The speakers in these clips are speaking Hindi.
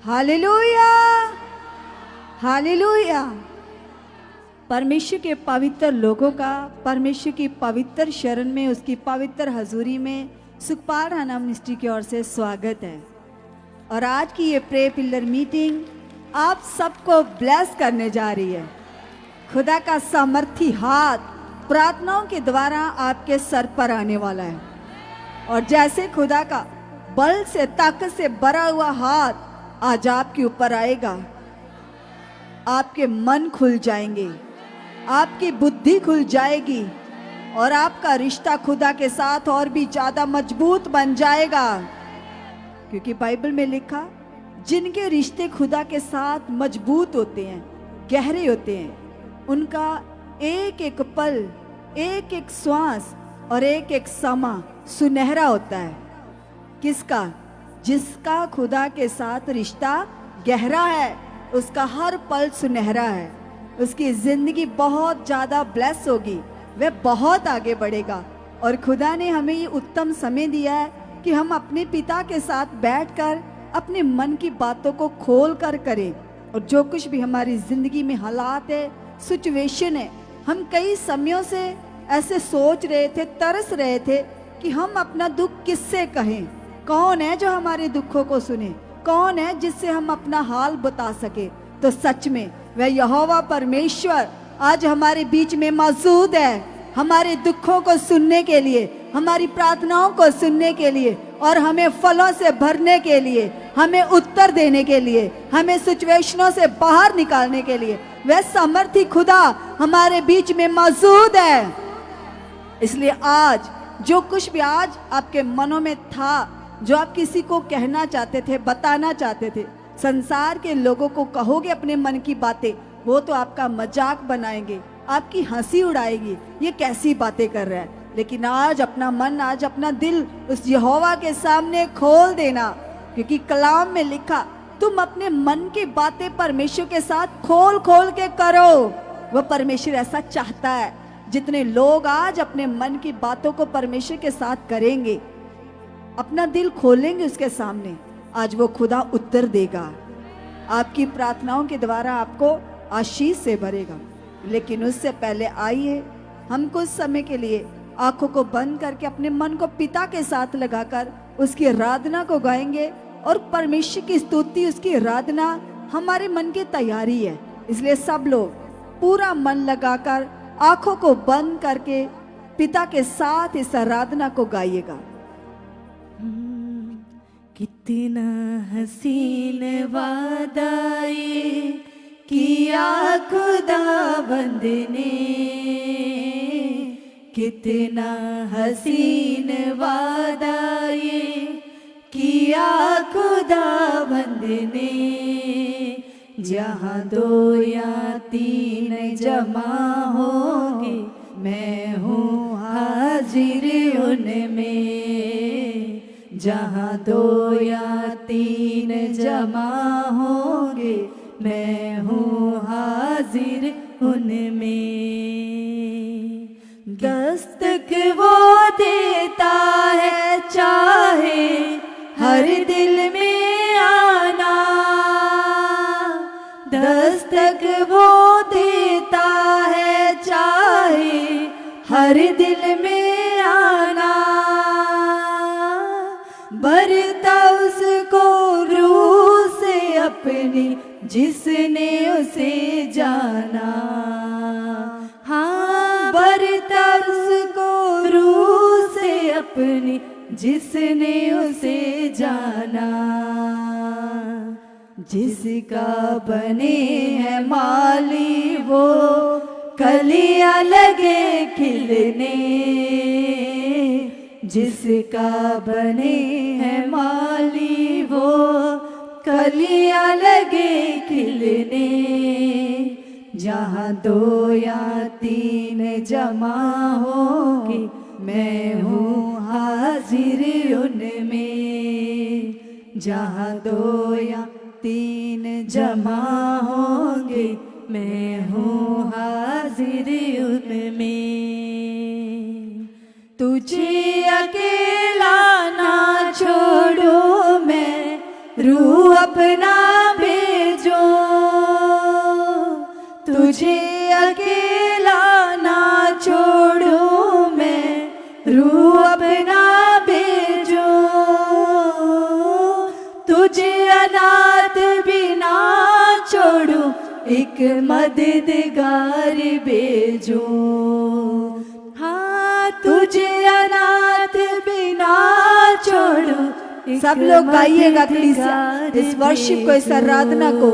Hallelujah, hallelujah. परमेश्वर के पवित्र लोगों का परमेश्वर की पवित्र शरण में, उसकी पवित्र हजूरी में सुखपाल राणा मिनिस्ट्री की ओर से स्वागत है। और आज की ये प्रे पिलर मीटिंग आप सबको ब्लेस करने जा रही है। खुदा का सामर्थी हाथ प्रार्थनाओं के द्वारा आपके सर पर आने वाला है। और जैसे खुदा का बल से, ताकत से भरा हुआ हाथ आज आपके ऊपर आएगा, आपके मन खुल जाएंगे, आपकी बुद्धि खुल जाएगी और आपका रिश्ता खुदा के साथ और भी ज्यादा मजबूत बन जाएगा। क्योंकि बाइबल में लिखा, जिनके रिश्ते खुदा के साथ मजबूत होते हैं, गहरे होते हैं, उनका एक एक पल, एक एक श्वास और एक एक समा सुनहरा होता है। किसका? जिसका खुदा के साथ रिश्ता गहरा है, उसका हर पल सुनहरा है। उसकी जिंदगी बहुत ज्यादा ब्लेस होगी, वह बहुत आगे बढ़ेगा। और खुदा ने हमें ये उत्तम समय दिया है कि हम अपने पिता के साथ बैठकर अपने मन की बातों को खोल कर करें। और जो कुछ भी हमारी जिंदगी में हालात है, सिचुएशन है, हम कई समयों से ऐसे सोच रहे थे, तरस रहे थे कि हम अपना दुख किससे कहें। कौन है जो हमारे दुखों को सुने? कौन है जिससे हम अपना हाल बता सके? तो सच में वह यहोवा परमेश्वर आज हमारे बीच में मौजूद है, हमारे दुखों को सुनने के लिए, हमारी प्रार्थनाओं को सुनने के लिए और हमें फलों से भरने के लिए, हमें उत्तर देने के लिए, हमें सिचुएशनों से बाहर निकालने के लिए वह सामर्थी खुदा हमारे बीच में मौजूद है। इसलिए आज जो कुछ भी आज आपके मनों में था, जो आप किसी को कहना चाहते थे, बताना चाहते थे, संसार के लोगों को कहोगे अपने मन की बातें, वो तो आपका मजाक बनाएंगे, आपकी हंसी उड़ाएगी, ये कैसी बातें कर रहा है। लेकिन आज अपना मन, आज अपना दिल उस यहोवा के सामने खोल देना, क्योंकि कलाम में लिखा, तुम अपने मन की बातें परमेश्वर के साथ खोल खोल के करो। वो परमेश्वर ऐसा चाहता है। जितने लोग आज अपने मन की बातों को परमेश्वर के साथ करेंगे, अपना दिल खोलेंगे उसके सामने, आज वो खुदा उत्तर देगा, आपकी प्रार्थनाओं के द्वारा आपको आशीष से भरेगा। लेकिन उससे पहले आइए हम कुछ समय के लिए आंखों को बंद करके अपने मन को पिता के साथ लगाकर उसकी आराधना को गाएंगे। और परमेश्वर की स्तुति, उसकी आराधना हमारे मन की तैयारी है। इसलिए सब लोग पूरा मन लगाकर आंखों को बंद करके पिता के साथ इस आराधना को गाइएगा। कितना हसीन वादा ये किया खुदावंद ने, कितना हसीन वादा ये किया खुदावंद ने। जहाँ 2 या 3 जमा होंगे, मैं हूँ हाजिर उनमें। जहाँ 2 या 3 जमा होंगे, मैं हूँ हाजिर उनमें। दस्तक वो देता है, चाहे हर दिल में आना। दस्तक वो देता है, चाहे हर दिल में आना। भरता उसको रूह से अपनी, जिसने उसे जाना। हाँ, भरता उसको रूह से अपनी, जिसने उसे जाना। जिसका बने है माली, वो कलियां लगे खिलने। जिसका बने है माली, वो कलियां लगे खिलने। जहाँ 2 या 3 जमा होंगे, मैं हूँ हाजिर उनमें। जहाँ 2 या 3 जमा होंगे, मैं हूँ हाजिर उनमें। तुझे अकेला ना छोड़ो मैं, रूह अपना एक मददगार भेजो। हाँ तुझे अनाथ बिना छोड़ो। सब लोग गाइएगा प्लीज इस वर्शिप को, इस आराधना को।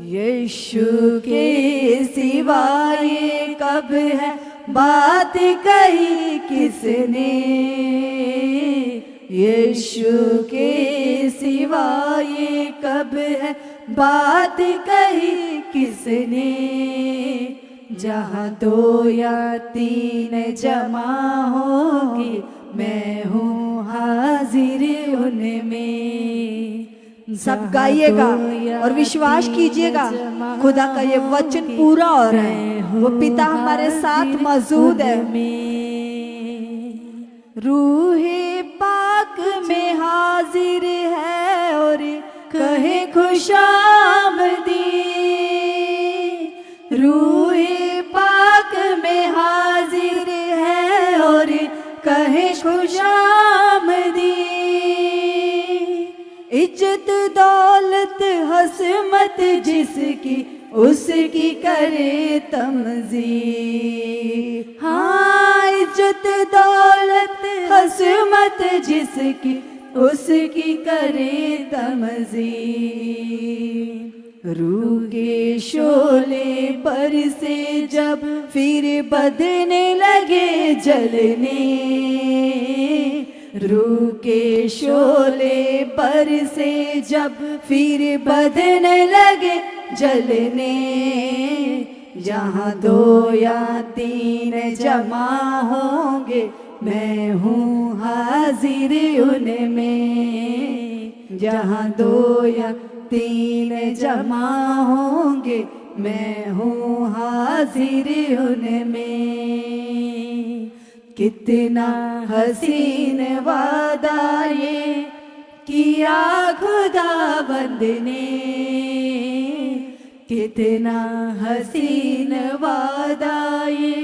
यीशु के सिवा ये कब है बात कही किसने, यीशु के सिवा ये कब है बात कही किसने। जहाँ 2 या 3 जमा होंगे मैं हूँ हाजिर उनमें। सब गाइएगा और विश्वास कीजिएगा खुदा का ये वचन पूरा हो रहा है, वो पिता हमारे साथ मौजूद है। रूहे पाक में हाजिर है और कहे खुशामदी। रूहे पाक में हाजिर है और कहे खुशामदी। इज्जत दौलत हसमत जिसकी उसकी करे तमज़ीद। हाँ इज्जत दौलत हसमत जिसकी उसकी करे तमज़ीद। रूह के शोले पर से जब फिर बदने लगे जलने, रूह के शोले पर से जब फिर बदने लगे जलने। जहाँ 2 या 3 जमा होंगे मैं हूँ हाजिर उनमें। जहाँ 2 या 3 जमा होंगे मैं हूँ हाजिर उनमें। कितना हसीन वादा ये किया खुदावंद ने, कितना हसीन वादा ये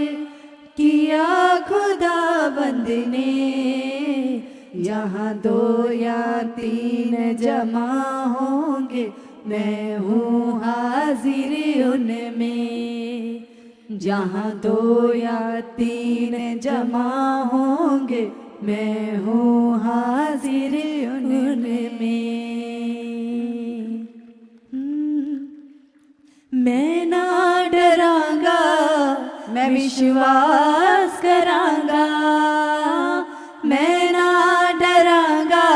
किया खुदावंद ने। यहाँ 2 या 3 जमा होंगे मैं हूँ हाजिर उनमें। जहाँ 2 या 3 जमा होंगे मैं हूँ हाजिर उनमें। मैं ना डरांगा मैं विश्वास करांगा। मैं ना डरांगा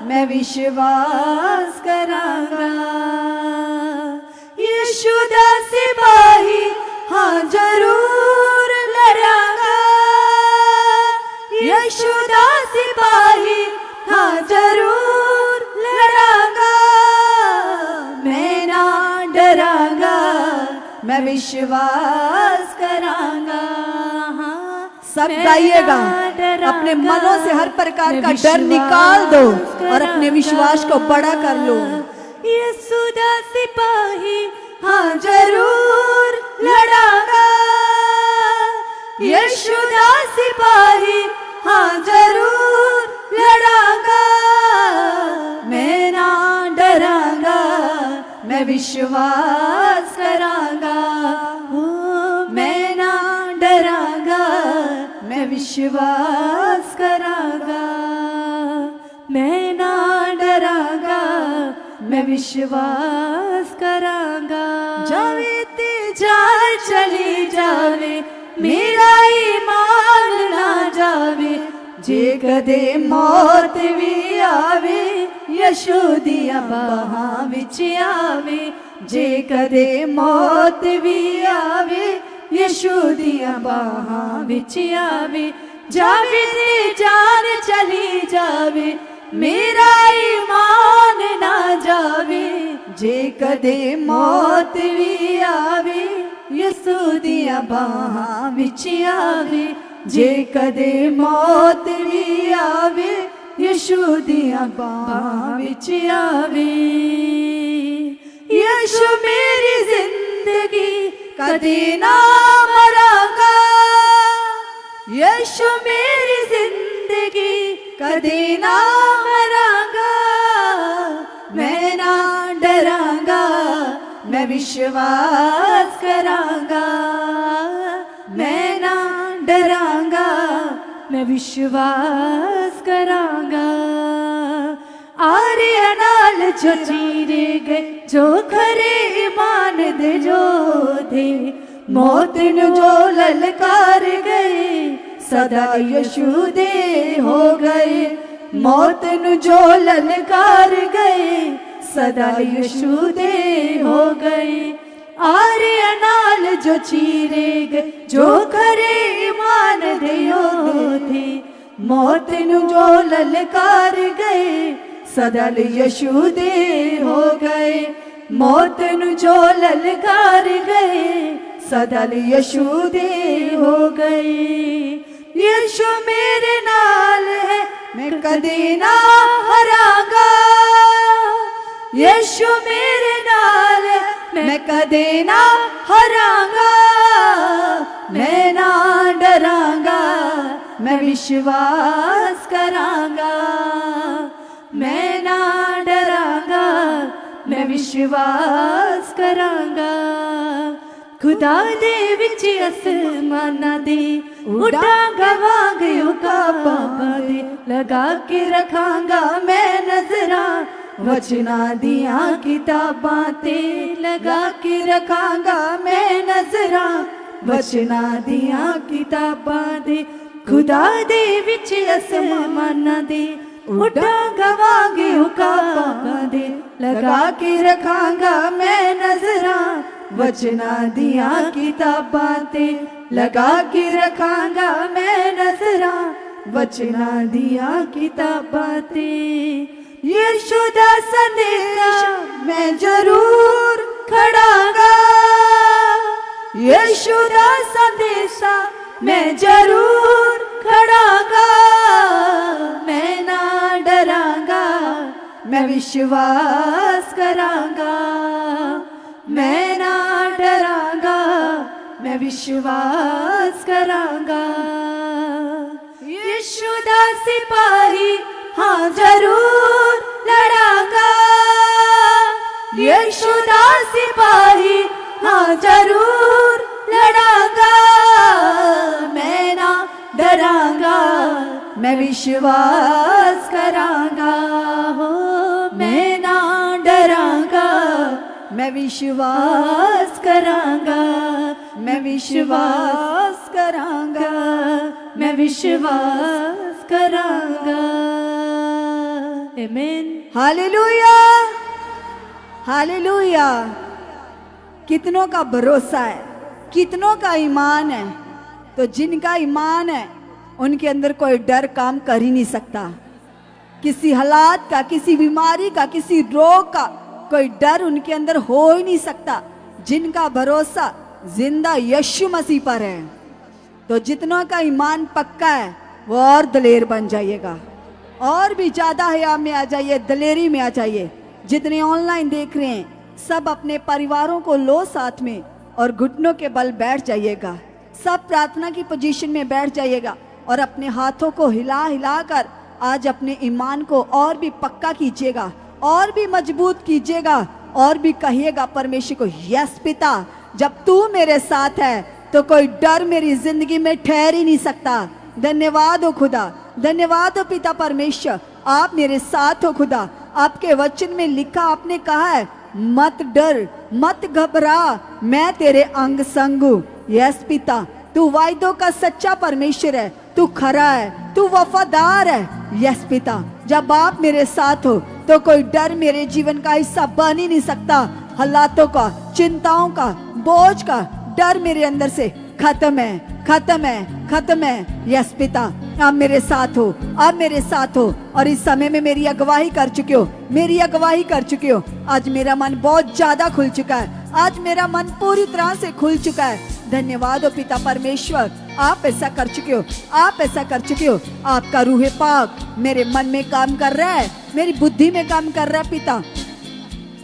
मैं विश्वास करांगा। यीशु दा सिपाही हाँ जरूर लड़ांगा। यीशु दा सिपाही हाँ जरूर लड़ांगा। मैं ना डरांगा मैं विश्वास करांगा। हाँ सब गाइएगा, अपने मनों से हर प्रकार का डर निकाल दो और अपने विश्वास को बड़ा कर लो। यीशु दा सिपाही हाँ जरूर लड़ांगा। यीशु दा सिपाही हाँ जरूर लड़ांगा। मैं ना डरांगा मैं विश्वास करांगा। मैं ना डरांगा मैं विश्वास करांगा। मैं ना डरांगा मैं विश्वास करांगा। जावे ते जान चली जावे मेरा ईमान ना जावे। जे कदे मौत भी आवे यीशु दिया बाहां विच आवे। जे कदे मौत भी आवे यीशु दिया बाहां विच आवे। जावे ते जान चली जावे मेरा ईमान ना जावे। जे कदे मौत भी आवे यीशु दिया बाहां विच आवे। जे कदे मौत भी आवे यीशु दिया बाहां विच आवे। यीशु मेरी जिंदगी कदे ना मरांगा। यीशु मेरी जिंदगी कदे ना मरांगा। मैं ना डरांगा विश्वास करांगा, मैं ना डरांगा, मैं विश्वास करांगा। आर्य नाल जो चीरे गए, जो खरे ईमान दे जो थे, मौत नु जो ललकार गए, सदा यीशु दे हो गए। मौत नु जो ललकार गए, सदा यीशु दे हो गए। आर्य नाल जो चीरे गए, जो खरे ईमान दे थे, मौत नु जो ललकार गए, सदा यीशु दे हो गए। मौत नु जो ललकार गए, सदा यीशु दे हो गए। यीशु मेरे नाल है, मैं कदे ना हरांगा। यीशु मेरे नाल है, मैं कदे ना हरांगा। मैं ना डरांगा, मैं विश्वास करांगा। मैं ना डरांगा, मैं विश्वास करांगा। खुदा दे विच आसमाना दे, उड़ांगा वांगू का पापा दे, लगा के रखांगा मैं नजरा, वचना दिया किताबां ते, लगा के रखांगा मैं नजरा, वचना दिया किताबां दे। खुदा दे विच आसमाना दे, उड़ांगा वांगू का पापा दे, लगा के रखांगा मैं नजरा, वचना दिया किताबां ते, लगा के रखांगा मैं नजरा, वचना दिया किताबां ते। यीशु दा संदेशा मैं जरूर खड़ांगा। यीशु दा संदेशा मैं जरूर खड़ांगा। मैं ना डरांगा, मैं विश्वास करांगा। मैं ना डरांगा, मैं विश्वास करांगा। यीशु दा सिपाही हाँ जरूर लड़ांगा। यीशु दा सिपाही हाँ जरूर लड़ांगा। मैं ना डरांगा, मैं विश्वास करांगा। हो मैं ना डरांगा, मैं विश्वास करांगा। मैं विश्वास करांगा, मैं विश्वास करांगा। आमीन। Hallelujah, hallelujah. कितनों का भरोसा है, कितनों का ईमान है। तो जिनका ईमान है उनके अंदर कोई डर काम कर ही नहीं सकता। किसी हालात का, किसी बीमारी का, किसी रोग का कोई डर उनके अंदर हो ही नहीं सकता। जिनका भरोसा जिंदा यीशु मसीह पर है। तो जितनों का ईमान पक्का है वो और दलेर बन जाइएगा, और भी ज्यादा हया में आ जाइए, दलेरी में आ जाइए। जितने ऑनलाइन देख रहे हैं सब अपने परिवारों को लो साथ में और घुटनों के बल बैठ जाइएगा। सब प्रार्थना की पोजीशन में बैठ जाइएगा और अपने हाथों को हिला हिला कर आज अपने ईमान को और भी पक्का कीजिएगा, और भी मजबूत कीजिएगा, और भी कहिएगा परमेश्वर को, यस पिता, जब तू मेरे साथ है तो कोई डर मेरी जिंदगी में ठहर ही नहीं सकता। धन्यवाद हो खुदा, धन्यवाद हो पिता परमेश्वर, आप मेरे साथ हो खुदा। आपके वचन में लिखा, आपने कहा है मत डर, मत घबरा, मैं तेरे अंग संग हूं। यस पिता, तू वायदों का सच्चा परमेश्वर है, तू खरा है, तू वफादार है। यस पिता, जब आप मेरे साथ हो तो कोई डर मेरे जीवन का हिस्सा बन ही नहीं सकता। हालातों का, चिंताओं का, बोझ का डर मेरे अंदर से खत्म है, खत्म है, खत्म है। यस पिता, आप मेरे साथ हो, आप मेरे साथ हो, और इस समय में मेरी अगवाही कर चुके हो, मेरी अगवाही कर चुके हो। आज मेरा मन बहुत ज्यादा खुल चुका है, आज मेरा मन पूरी तरह से खुल चुका है। धन्यवाद हो पिता परमेश्वर, आप ऐसा कर चुके हो, आप ऐसा कर चुके हो। आपका रूह पाक मेरे मन में काम कर रहा है, मेरी बुद्धि में काम कर रहा है। पिता,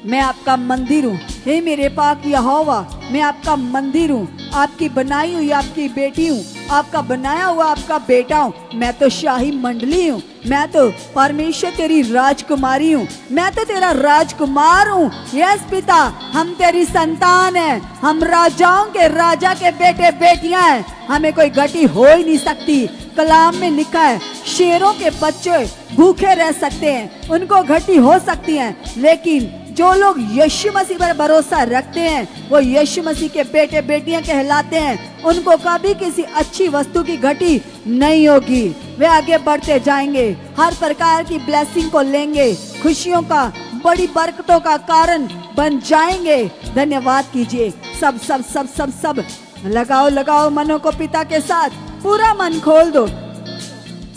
मैं आपका मंदिर हूँ, हे मेरे पाक यहोवा, मैं आपका मंदिर हूँ, आपकी बनाई हुई आपकी बेटी हूँ, आपका बनाया हुआ आपका बेटा हूँ, मैं तो शाही मंडली हूँ, मैं तो परमेश्वर तेरी राजकुमारी हूँ, मैं तो तेरा राजकुमार हूँ। यस पिता, हम तेरी संतान हैं, हम राजाओं के राजा के बेटे बेटियां हैं, हमें कोई गति हो ही नहीं सकती। कलाम में लिखा है शेरों के बच्चे भूखे रह सकते हैं, उनको घटी हो सकती है, लेकिन जो लोग यीशु मसीह पर भरोसा रखते हैं वो यीशु मसीह के बेटे बेटियां कहलाते हैं। उनको कभी किसी अच्छी वस्तु की घटी नहीं होगी, वे आगे बढ़ते जाएंगे, हर प्रकार की ब्लेसिंग को लेंगे, खुशियों का, बड़ी बरकतों का कारण बन जाएंगे। धन्यवाद कीजिए। सब सब सब सब सब लगाओ लगाओ मनों को पिता के साथ, पूरा मन खोल दो,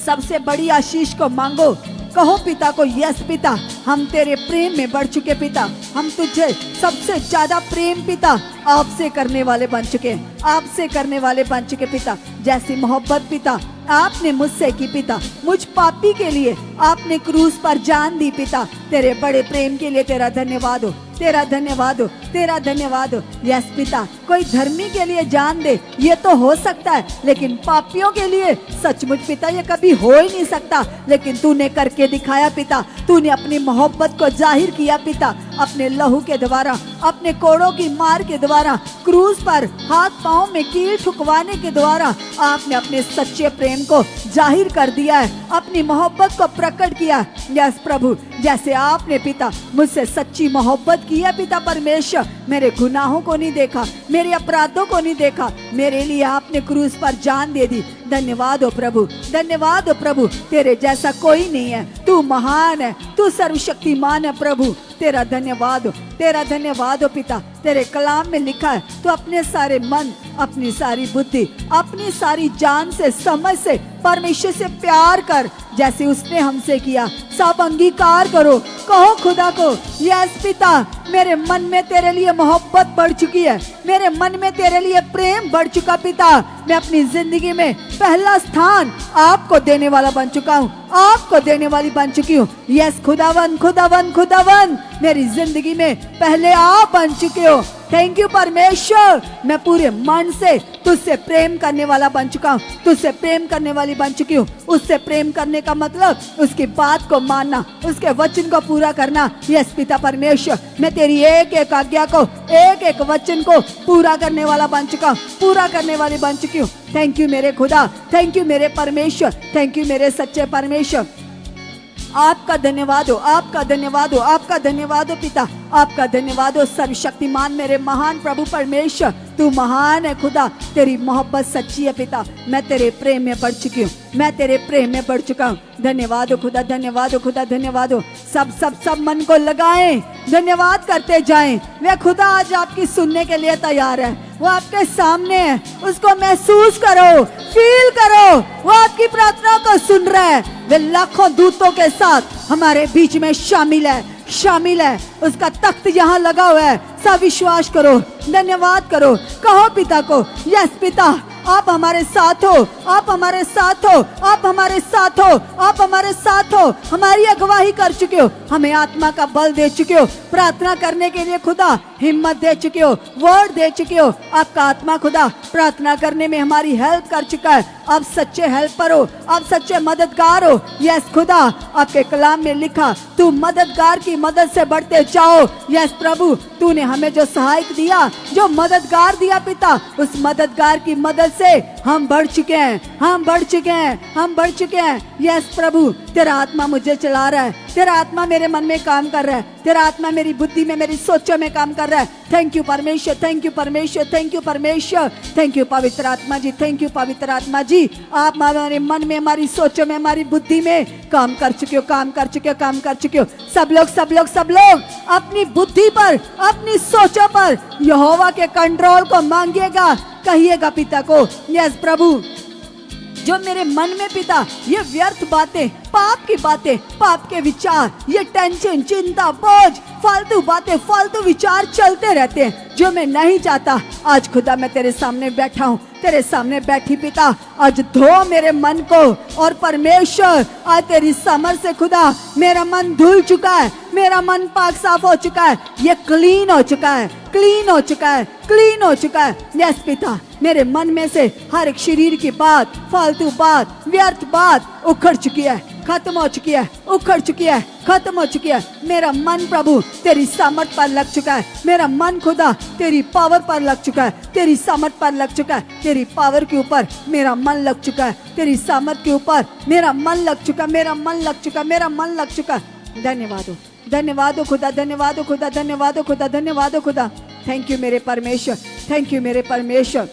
सबसे बड़ी आशीष को मांगो। कहो पिता को, यस पिता, हम तेरे प्रेम में बढ़ चुके पिता, हम तुझे सबसे ज्यादा प्रेम पिता आपसे करने वाले बन चुके, आपसे करने वाले बन चुके पिता। जैसी मोहब्बत पिता आपने मुझसे की पिता, मुझ पापी के लिए आपने क्रूस पर जान दी पिता, तेरे बड़े प्रेम के लिए तेरा धन्यवाद हो, तेरा धन्यवाद हो, तेरा धन्यवाद हो। यस पिता, कोई धर्मी के लिए जान दे ये तो हो सकता है, लेकिन पापियों के लिए सचमुच पिता ये कभी हो ही नहीं सकता, लेकिन तूने करके दिखाया पिता, तूने अपनी मोहब्बत को जाहिर किया पिता, अपने लहू के द्वारा, अपने कोड़ों की मार के द्वारा, क्रूस पर हाथ पांव में कील ठुकवाने के द्वारा आपने अपने सच्चे प्रेम को जाहिर कर दिया है, अपनी मोहब्बत को प्रकट किया। यस प्रभु, जैसे आपने पिता मुझसे सच्ची मोहब्बत की है पिता परमेश्वर, मेरे गुनाहों को नहीं देखा, मेरे अपराधों को नहीं देखा, मेरे लिए आपने क्रूस पर जान दे दी। धन्यवाद हो प्रभु, धन्यवाद हो प्रभु, तेरे जैसा कोई नहीं है, तू महान है, तू सर्वशक्तिमान है प्रभु, तेरा धन्यवाद हो, तेरा धन्यवाद हो पिता। तेरे कलाम में लिखा है तो अपने सारे मन, अपनी सारी बुद्धि, अपनी सारी जान से, समझ से परमेश्वर से प्यार कर, जैसे उसने हमसे किया। सब अंगीकार करो, कहो खुदा को, यस पिता, मेरे मन में तेरे लिए मोहब्बत बढ़ चुकी है, मेरे मन में तेरे लिए प्रेम बढ़ चुका पिता, मैं अपनी जिंदगी में पहला स्थान आपको देने वाला बन चुका हूँ, आपको देने वाली बन चुकी हूँ। यस खुदावन, खुदावन, खुदावन, मेरी जिंदगी में पहले आप बन चुके हो। थैंक यू परमेश्वर, मैं पूरे मन से तुझसे प्रेम करने वाला बन चुका हूँ, तुझसे प्रेम करने वाली बन चुकी हूँ। उससे प्रेम करने का मतलब उसकी बात को मानना, उसके वचन को पूरा करना। यस पिता परमेश्वर, मैं तेरी एक एक आज्ञा को, एक एक वचन को पूरा करने वाला बन चुका हूँ, पूरा करने वाली बन चुकी हूँ। थैंक यू मेरे खुदा, थैंक यू मेरे परमेश्वर, थैंक यू मेरे सच्चे परमेश्वर। आपका धन्यवाद हो, आपका धन्यवाद हो, आपका धन्यवाद हो पिता, आपका धन्यवाद हो सर्वशक्तिमान मेरे महान प्रभु परमेश्वर, तू महान है खुदा, तेरी मोहब्बत सच्ची है पिता, मैं तेरे प्रेम में बढ़ चुकी हूँ, मैं तेरे प्रेम में बढ़ चुका हूँ। धन्यवाद हो खुदा, धन्यवाद हो खुदा, धन्यवाद हो। सब सब सब मन को लगाएं, धन्यवाद करते जाएं। वे खुदा आज आपकी सुनने के लिए तैयार है, वो आपके सामने है, उसको महसूस करो, फील करो, वो आपकी प्रार्थना को सुन रहा है, वे लाखों दूतों के साथ हमारे बीच में शामिल है, शामिल है, उसका तख्त यहाँ लगा हुआ है। सब विश्वास करो, धन्यवाद करो, कहो पिता को, यस पिता, आप हमारे साथ हो, आप हमारे साथ हो, आप हमारे साथ हो, आप हमारे साथ हो, हमारी अगुवाई कर चुके हो, हमें आत्मा का बल दे चुके हो, प्रार्थना करने के लिए खुदा हिम्मत दे चुके हो, वर्ड दे चुके हो। आपका आत्मा खुदा प्रार्थना करने में हमारी हेल्प कर चुका है। आप सच्चे हेल्पर हो, आप सच्चे मददगार हो। यस खुदा, आपके कलाम में लिखा, तू मददगार की मदद से बढ़ते जाओ। यस प्रभु, तूने हमें जो सहायक दिया, जो मददगार दिया पिता, उस मददगार की मदद से हम बढ़ चुके हैं, हम बढ़ चुके हैं, हम बढ़ चुके हैं। यस प्रभु, तेरा आत्मा मुझे चला रहा है, तेरा आत्मा मेरे मन में काम कर रहा है, तेरा आत्मा मेरी बुद्धि में, मेरी सोचों में काम कर रहा है। थैंक यू परमेश्वर, थैंक यू परमेश्वर, थैंक यू परमेश्वर, थैंक यू पवित्र आत्मा जी, थैंक यू पवित्र आत्मा जी। आप हमारे मन में, हमारी सोचों में, हमारी बुद्धि में काम कर चुके हो, काम कर चुके हो, काम कर चुके हो। सब लोग सब लोग सब लोग अपनी बुद्धि पर, अपनी सोचों पर यहोवा के कंट्रोल को मांगिएगा, कहिएगा पिता को, यस प्रभु, जो मेरे मन में पिता ये व्यर्थ बातें, पाप की बातें, पाप के विचार, ये टेंशन, चिंता, बोझ, फालतू बातें, फालतू विचार चलते रहते हैं, जो मैं नहीं चाहता, आज खुदा मैं तेरे सामने बैठा हूँ, तेरे सामने बैठी पिता, आज धो मेरे मन को। और परमेश्वर आज तेरी समझ से खुदा मेरा मन धुल चुका है, मेरा मन पाक साफ हो चुका है, ये क्लीन हो चुका है, क्लीन हो चुका है, क्लीन हो चुका है। यस पिता, मेरे मन में से हर एक शरीर की बात, फालतू बात, व्यर्थ बात उखड़ चुकी है, खत्म हो चुकी है, उखड़ चुकी है, खत्म हो चुकी है। मेरा मन प्रभु तेरी सामर्थ पर लग चुका है, मेरा मन खुदा तेरी पावर पर लग चुका है, तेरी सामर्थ पर लग चुका है, तेरी पावर के ऊपर मेरा मन लग चुका है, तेरी सामर्थ के ऊपर मेरा मन लग चुका, मेरा मन लग चुका, मेरा मन लग चुका। धन्यवाद हो, धन्यवाद हो खुदा, धन्यवाद हो खुदा, धन्यवाद हो खुदा, धन्यवाद हो खुदा। थैंक यू मेरे परमेश्वर, थैंक यू मेरे परमेश्वर।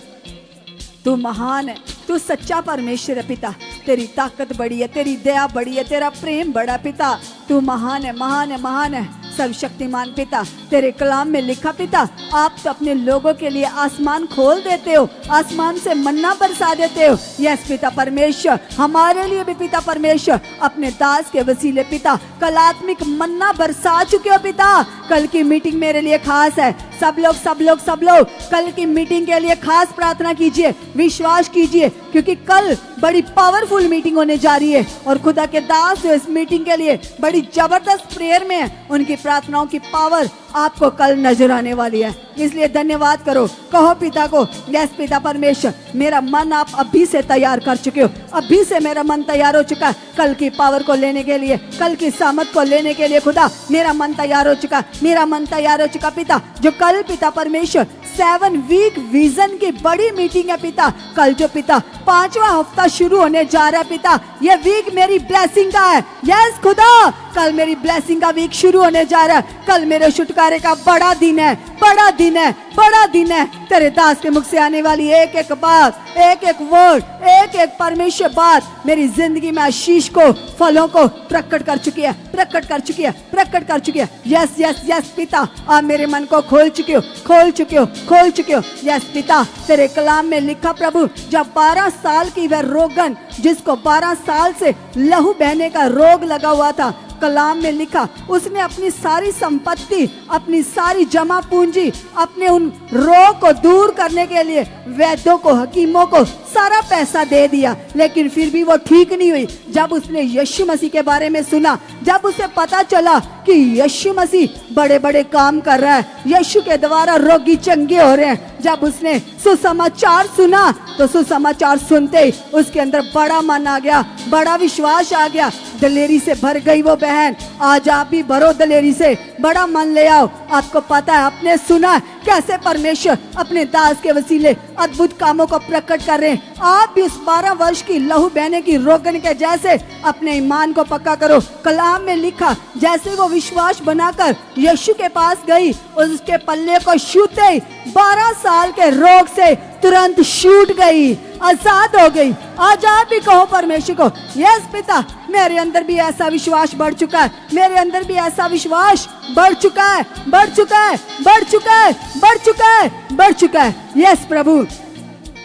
तू महान है, तू सच्चा परमेश्वर है पिता, तेरी ताकत बड़ी है, तेरी दया बड़ी है, तेरा प्रेम बड़ा पिता। तू महान है, महान है, महान है, सर्वशक्तिमान पिता। तेरे कलाम में लिखा पिता, आप तो अपने लोगों के लिए आसमान खोल देते हो, आसमान से मन्ना बरसा देते हो। यस पिता परमेश्वर, हमारे लिए भी पिता परमेश्वर अपने दास के वसीले पिता कलात्मिक मन्ना बरसा चुके हो पिता। कल की मीटिंग मेरे लिए खास है, सब लोग कल की मीटिंग के लिए खास प्रार्थना कीजिए, विश्वास कीजिए, क्योंकि कल बड़ी पावरफुल मीटिंग होने जा रही है। और खुदा के दास जो इस मीटिंग के लिए बड़ी जबरदस्त प्रेयर में है, उनकी प्रार्थनाओं की पावर आपको कल नजर आने वाली है। इसलिए धन्यवाद करो, कहो पिता को, यस पिता परमेश्वर, मेरा मन आप अभी से तैयार कर चुके हो, अभी से मेरा मन तैयार हो चुका है कल की पावर को लेने के लिए, कल की सामर्थ को लेने के लिए। खुदा मेरा मन तैयार हो चुका, मेरा मन तैयार हो चुका पिता। जो कल पिता परमेश्वर 7 वीक विजन की बड़ी मीटिंग है पिता, कल जो पिता 5वां हफ्ता शुरू होने जा रहा है पिता, ये वीक मेरी ब्लेसिंग का है। यस खुदा, कल मेरी ब्लेसिंग का वीक शुरू होने जा रहा है, कल मेरे छुटकारे का बड़ा दिन है, बड़ा दिन है, बड़ा दिन है। तेरे दास के मुख से आने वाली एक एक बात, एक एक वर्ड, एक एक परमेश्वर बात मेरी जिंदगी में आशीष को, फलों को प्रकट कर चुकी है, प्रकट कर चुकी है, प्रकट कर चुकी है। यस यस यस पिता, आप मेरे मन को खोल चुके हो, खोल चुके हो, खोल चुके हो। यस पिता, तेरे कलाम में लिखा प्रभु, जब 12 साल की वह रोगन, जिसको 12 साल से लहू बहने का रोग लगा हुआ था, कलाम में लिखा उसने अपनी सारी संपत्ति, अपनी सारी जमा पूंजी, अपने उन रोग को दूर करने के लिए वैद्यों को, हकीमों को सारा पैसा दे दिया, लेकिन फिर भी वो ठीक नहीं हुई। जब उसने यीशु मसीह के बारे में सुना, जब उसे पता चला कि यीशु मसीह बड़े बड़े काम कर रहा है, यीशु के द्वारा रोगी चंगे हो रहे हैं, जब उसने सुसमाचार सुना, तो सुसमाचार सुनते ही उसके अंदर बड़ा मन आ गया, बड़ा विश्वास आ गया, दलेरी से भर गई वो बहन। आज आप भी भरो दलेरी से, बड़ा मन ले आओ। आपको पता है, आपने सुना कैसे परमेश्वर अपने दास के वसीले अद्भुत कामों को प्रकट कर रहे हैं। आप भी उस 12 वर्ष की लहू बहने की रोगन के जैसे अपने ईमान को पक्का करो। कलाम में लिखा, जैसे वो विश्वास बनाकर यीशु के पास गई, उसके पल्ले को छूते ही 12 साल के रोग से तुरंत छूट गई, आजाद हो गई। आज आप भी कहो परमेश्वर को, यस पिता, मेरे अंदर भी ऐसा विश्वास बढ़ चुका है, मेरे अंदर भी ऐसा विश्वास बढ़ चुका है, बढ़ चुका है, बढ़ चुका है, बढ़ चुका है, बढ़ चुका है। यस प्रभु,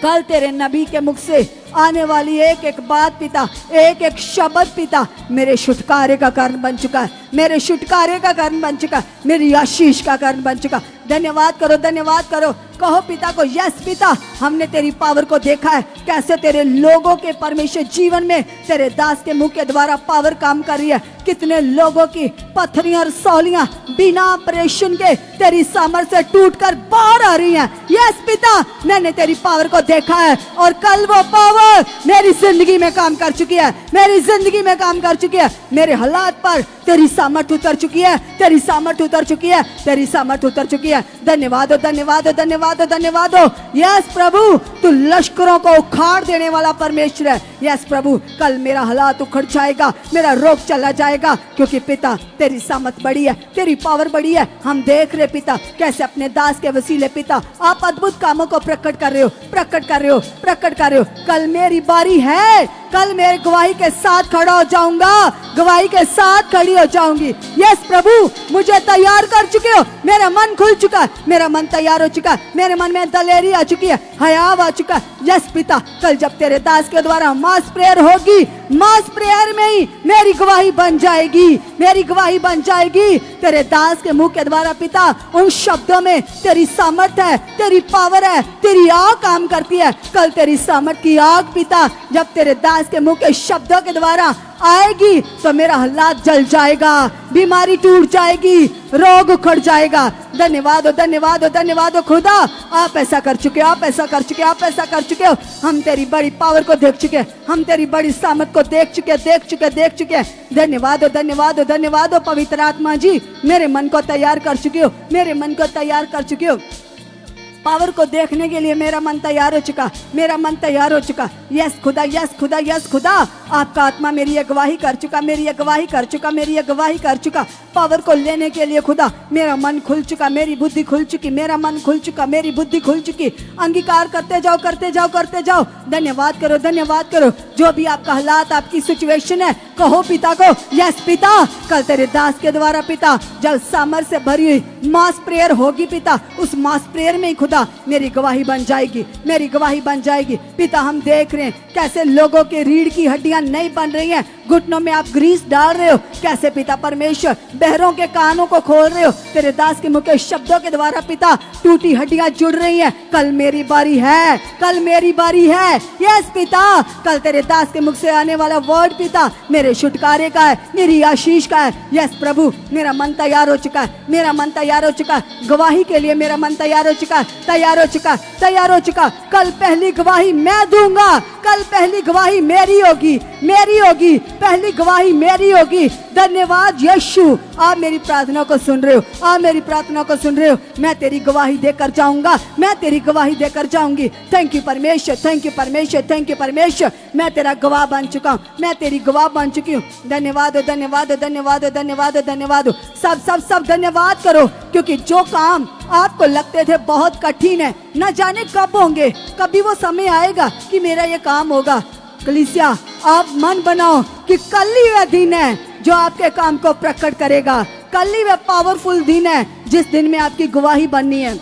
कल तेरे नबी के मुख से आने वाली एक एक बात पिता, एक एक शब्द पिता मेरे छुटकारे का कारण बन चुका है, मेरे छुटकारे का कारण बन चुका है, मेरी आशीष का कारण बन चुका। धन्यवाद करो, धन्यवाद करो, कहो पिता को, यस पिता, हमने तेरी पावर को देखा है, कैसे तेरे लोगों के परमेश्वर जीवन में तेरे दास के मुंह के द्वारा पावर काम कर रही है। कितने लोगों की पत्थरियां और सौलियां बिना ऑपरेशन के तेरी सामर्थ्य से टूटकर बाहर आ रही हैं। यस पिता, मैंने तेरी पावर को देखा है, और कल वो पावर मेरी जिंदगी में काम कर चुकी है, मेरी जिंदगी में काम कर चुकी है। मेरे हालात पर तेरी सामर्थ उतर चुकी है, तेरी सामर्थ उतर चुकी है, तेरी सामर्थ उतर चुकी है। धन्यवाद हो, धन्यवाद हो, धन्यवाद हो, धन्यवाद हो। यस प्रभु, तू लश्करों को उखाड़ देने वाला परमेश्वर है। यस प्रभु, कल मेरा हालात उखड़ जाएगा, मेरा रोग चला जाएगा, क्योंकि पिता तेरी सामर्थ बड़ी है, तेरी पावर बड़ी है। हम देख रहे पिता, कैसे अपने दास के वसीले पिता आप अद्भुत कामों को प्रकट कर रहे हो, प्रकट कर रहे हो, प्रकट कर रहे हो। कल मेरी बारी है, कल मेरे गवाही के साथ खड़ा हो जाऊंगा, गवाही के साथ खड़ी हो जाऊंगी। यस प्रभु, मुझे तैयार कर चुके हो, मेरा मन खुल चुका है, मेरा मन तैयार हो चुका है, मेरे मन में दलेरी आ चुकी है, हयाव आ चुका है। यस पिता, कल जब तेरे दास के द्वारा मास प्रेयर होगी, मास प्रेयर में ही मेरी गवाही बन जाएगी, मेरी गवाही बन जाएगी। तेरे दास के मुंह के द्वारा पिता उन शब्दों में तेरी सामर्थ है, तेरी पावर है, तेरी आग काम करती है। कल तेरी सामर्थ की आग पिता जब तेरे दास के मुंह के शब्दों के द्वारा आएगी तो मेरा हालात जल जाएगा, बीमारी टूट जाएगी, रोग उखड़ जाएगा। धन्यवाद हो, धन्यवाद हो, धन्यवाद हो खुदा, आप ऐसा कर चुके हो, आप ऐसा कर चुके हो, आप ऐसा कर चुके हो। हम तेरी बड़ी पावर को देख चुके हैं, हम तेरी बड़ी सामर्थ को देख चुके, देख चुके, देख चुके। धन्यवाद हो, धन्यवाद हो, धन्यवाद हो पवित्र आत्मा जी, मेरे मन को तैयार कर चुके हो, मेरे मन को तैयार कर चुके हो। पावर को देखने के लिए मेरा मन तैयार हो चुका, मेरा मन तैयार हो चुका। यस खुदा, यस खुदा, यस खुदा, आपका आत्मा मेरी अगवाही कर चुका, मेरी अगवाही कर चुका, मेरी अगवाही कर चुका। पावर को लेने के लिए खुदा मेरा मन खुल चुका, मेरी बुद्धि खुल चुकी, मेरा मन खुल चुका, मेरी बुद्धि खुल चुकी। अंगीकार करते जाओ, करते जाओ, करते जाओ। धन्यवाद करो, धन्यवाद करो। जो भी आपका हालात, आपकी सिचुएशन है, कहो पिता को, यस पिता, कल तेरे दास के द्वारा पिता जल सामर्थ से भरी हुई मास प्रेयर होगी पिता, उस मास प्रेयर में ही खुदा मेरी गवाही बन जाएगी, मेरी गवाही बन जाएगी। पिता हम देख रहे हैं कैसे लोगों के रीढ़ की हड्डियां नहीं बन रही हैं, घुटनों में आप ग्रीस डाल रहे हो। कैसे पिता परमेश्वर बहरों के कानों को खोल रहे हो, तेरे दास के मुंह के शब्दों के द्वारा पिता टूटी हड्डियां जुड़ रही हैं। कल मेरी बारी है, कल मेरी बारी है। यस पिता, कल तेरे दास के मुख से आने वाला वर्ड पिता मेरे छुटकारे का है, मेरी आशीष का है। यस प्रभु, मेरा मन तैयार हो चुका है, मेरा मन तैयार हो चुका है। गवाही के लिए मेरा मन तैयार हो चुका है, तैयार हो चुका, तैयार हो चुका। कल पहली गवाही मैं दूंगा, कल पहली गवाही मेरी होगी, मेरी होगी, पहली गवाही मेरी होगी। धन्यवाद यीशु, आप मेरी प्रार्थना को सुन रहे हो, आप मेरी प्रार्थना को सुन रहे हो। मैं तेरी गवाही देकर जाऊंगा, मैं तेरी गवाही देकर जाऊंगी। थैंक यू परमेश्वर, थैंक यू परमेश्वर, थैंक यू परमेश्वर। मैं तेरा गवाह बन चुका हूँ, मैं तेरी गवाह बन चुकी हूँ। धन्यवाद हो, धन्यवाद हो, धन्यवाद हो, धन्यवाद हो, धन्यवाद हो। सब सब सब धन्यवाद करो, क्योंकि जो काम आपको लगते थे बहुत कठिन है, न जाने कब होंगे, कभी वो समय आएगा कि मेरा ये काम होगा। कलीसिया आप मन बनाओ कि कल ही वह दिन है जो आपके काम को प्रकट करेगा, कल ही वह पावरफुल दिन है जिस दिन में आपकी गवाही बननी है।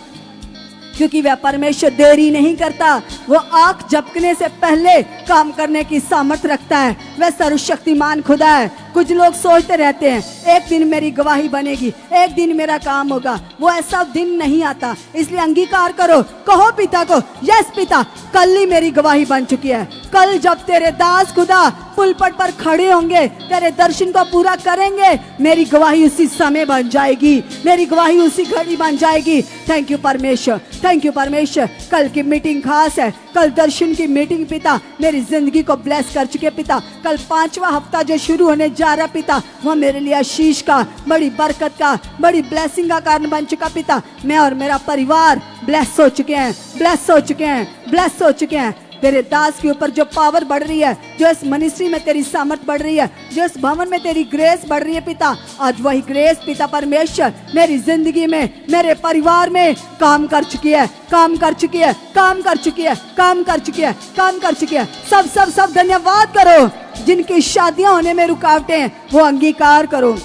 क्योंकि वह परमेश्वर देरी नहीं करता, वो आंख झपकने से पहले काम करने की सामर्थ रखता है। वह सर्वशक्तिमान खुदा है। कुछ लोग सोचते रहते हैं एक दिन मेरी गवाही बनेगी, एक दिन मेरा काम होगा, वो ऐसा दिन नहीं आता। इसलिए अंगीकार करो, कहो पिता को, यस पिता, कल ही मेरी गवाही बन चुकी है। कल जब तेरे दास खुदा पुलपट पर खड़े होंगे, तेरे दर्शन को पूरा करेंगे, मेरी गवाही उसी समय बन जाएगी, मेरी गवाही उसी घड़ी बन जाएगी। थैंक यू परमेश्वर, थैंक यू परमेश्वर। कल की मीटिंग खास है, कल दर्शन की मीटिंग पिता मेरी जिंदगी को ब्लेस कर चुके पिता। कल 5वां हफ्ता जो शुरू होने जा रहा पिता, वो मेरे लिए आशीष का, बड़ी बरकत का, बड़ी ब्लेसिंग का कारण बन चुका पिता। मैं और मेरा परिवार ब्लेस हो चुके हैं, ब्लेस हो चुके हैं, ब्लेस हो चुके हैं। तेरे दास के ऊपर जो पावर बढ़ रही है, जो इस मिनिस्ट्री में तेरी सामर्थ बढ़ रही है, जो इस भवन में तेरी ग्रेस बढ़ रही है पिता, आज वही ग्रेस पिता परमेश्वर मेरी जिंदगी में, मेरे परिवार में काम कर चुकी है, काम कर चुकी है, काम कर चुकी है, काम कर चुकी है, काम कर चुकी है। सब सब सब धन्यवाद करो। जिनकी शादियां होने में रुकावटें हैं वो अंगीकार करो,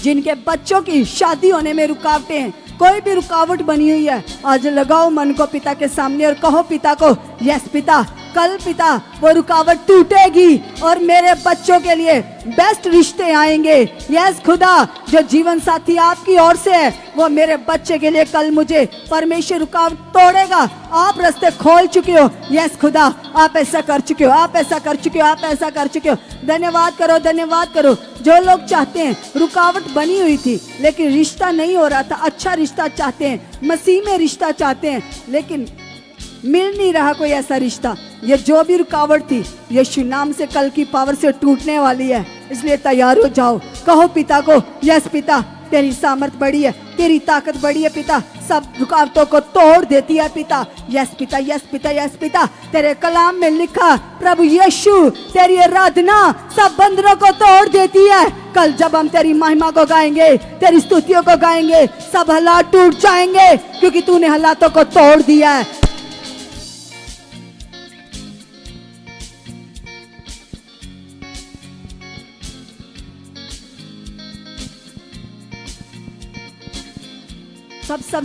जिनके बच्चों की शादी होने में रुकावटें हैं, कोई भी रुकावट बनी हुई है, आज लगाओ मन को पिता के सामने और कहो पिता को, यस पिता, कल पिता वो रुकावट टूटेगी और मेरे बच्चों के लिए बेस्ट रिश्ते आएंगे। यस खुदा, जो जीवन साथी आपकी ओर से है वो मेरे बच्चे के लिए कल मुझे परमेश्वर रुकावट तोड़ेगा। आप रास्ते खोल चुके हो। यस खुदा, आप ऐसा कर चुके हो, आप ऐसा कर चुके हो, आप ऐसा कर चुके हो। धन्यवाद करो, धन्यवाद करो। जो लोग चाहते हैं, रुकावट बनी हुई थी लेकिन रिश्ता नहीं हो रहा था, अच्छा रिश्ता चाहते हैं, मसीह में रिश्ता चाहते हैं, लेकिन मिल नहीं रहा कोई ऐसा रिश्ता, ये जो भी रुकावट थी यीशु नाम से कल की पावर से टूटने वाली है। इसलिए तैयार हो जाओ, कहो पिता को, यस पिता, तेरी सामर्थ बड़ी है, तेरी ताकत बड़ी है पिता, सब रुकावटों को तोड़ देती है पिता। यस पिता, यस पिता, यस पिता। तेरे कलाम में लिखा प्रभु यीशु तेरी आराधना सब बंधनों को तोड़ देती है। कल जब हम तेरी महिमा को गाएंगे, तेरी स्तुतियों को गाएंगे, सब हालात टूट जाएंगे क्योंकि तूने हालातों को तोड़ दिया है।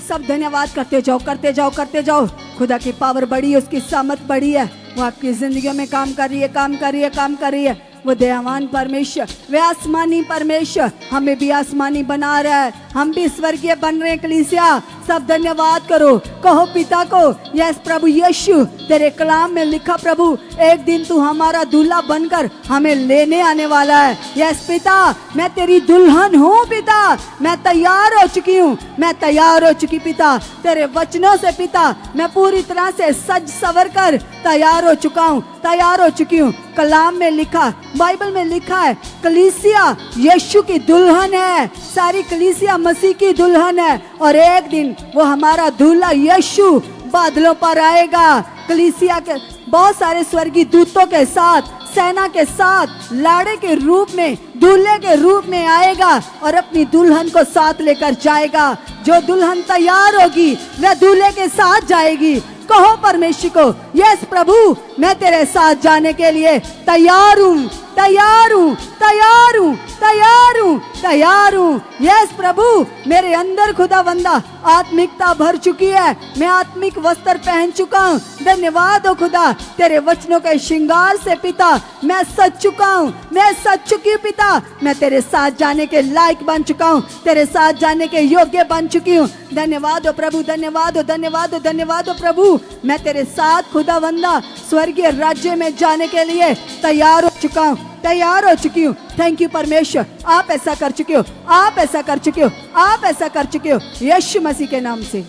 सब धन्यवाद करते जाओ, करते जाओ, करते जाओ। खुदा की पावर बड़ी है, उसकी सामर्थ बड़ी है। वो आपकी जिंदगियों में काम कर रही है, काम कर रही है, काम कर रही है। वो दयावान परमेश्वर, वे आसमानी परमेश्वर हमें भी आसमानी बना रहा है, हम भी स्वर्गीय बन रहे हैं। कलीसिया सब धन्यवाद करो, कहो पिता को, यस प्रभु यीशु तेरे कलाम में लिखा प्रभु एक दिन तू हमारा दूल्हा बनकर हमें लेने आने वाला है। यस पिता मैं तेरी दुल्हन हूँ पिता, मैं तैयार हो चुकी हूँ, मैं तैयार हो चुकी पिता तेरे वचनों से पिता, मैं पूरी तरह से सज सवर कर तैयार हो चुका हूँ, तैयार हो चुकी हूँ। कलाम में लिखा, बाइबल में लिखा है कलीसिया यीशु की दुल्हन है, सारी कलीसिया मसीह की दुल्हन है और एक दिन वो हमारा दूल्हा यीशु बादलों पर आएगा। कलीसिया के बहुत सारे स्वर्गीय दूतों के साथ, सेना के साथ लाड़े के रूप में, दूल्हे के रूप में आएगा और अपनी दुल्हन को साथ लेकर जाएगा। जो दुल्हन तैयार होगी वह दूल्हे के साथ जाएगी। कहो परमेश्वर को, यस प्रभु मैं तेरे साथ जाने के लिए तैयार हूँ, तैयार हूँ, तैयार हूँ, तैयार हूँ, तैयार हूँ। यस प्रभु मेरे अंदर खुदावंदा आत्मिकता भर चुकी है, मैं आत्मिक वस्त्र पहन चुका हूँ। धन्यवाद हो खुदा तेरे वचनों के श्रृंगार से पिता मैं सज चुका हूँ, मैं सज चुकी हूँ पिता, मैं तेरे साथ जाने के लायक बन चुका हूँ, तेरे साथ जाने के योग्य बन चुकी हूँ। धन्यवाद हो प्रभु, धन्यवाद हो, धन्यवाद हो, धन्यवाद हो प्रभु, मैं तेरे साथ खुदावंदा स्वर्गीय राज्य में जाने के लिए तैयार हो चुका हूँ, तैयार हो चुकी हूँ। थैंक यू परमेश्वर, आप ऐसा कर चुके हो, आप ऐसा कर चुके हो, आप ऐसा कर चुके हो यीशु मसीह के नाम से।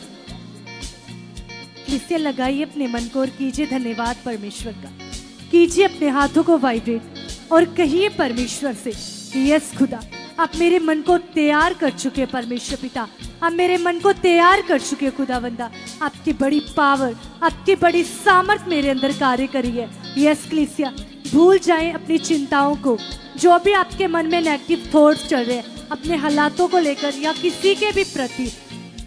इससे लगाइए अपने मन को और कीजिए धन्यवाद परमेश्वर का, कीजिए अपने हाथों को वाइब्रेट और कहिए परमेश्वर से, यस खुदा आप मेरे मन को तैयार कर चुके हैं परमेश्वर पिता, आप मेरे मन को तैयार कर चुके हैं खुदावंदा, आपकी बड़ी पावर, आपकी बड़ी सामर्थ मेरे अंदर कार्य करी है। यस कलीसिया भूल जाएं अपनी चिंताओं को, जो भी आपके मन में नेगेटिव थॉट्स चल रहे हैं अपने हालातों को लेकर या किसी के भी प्रति,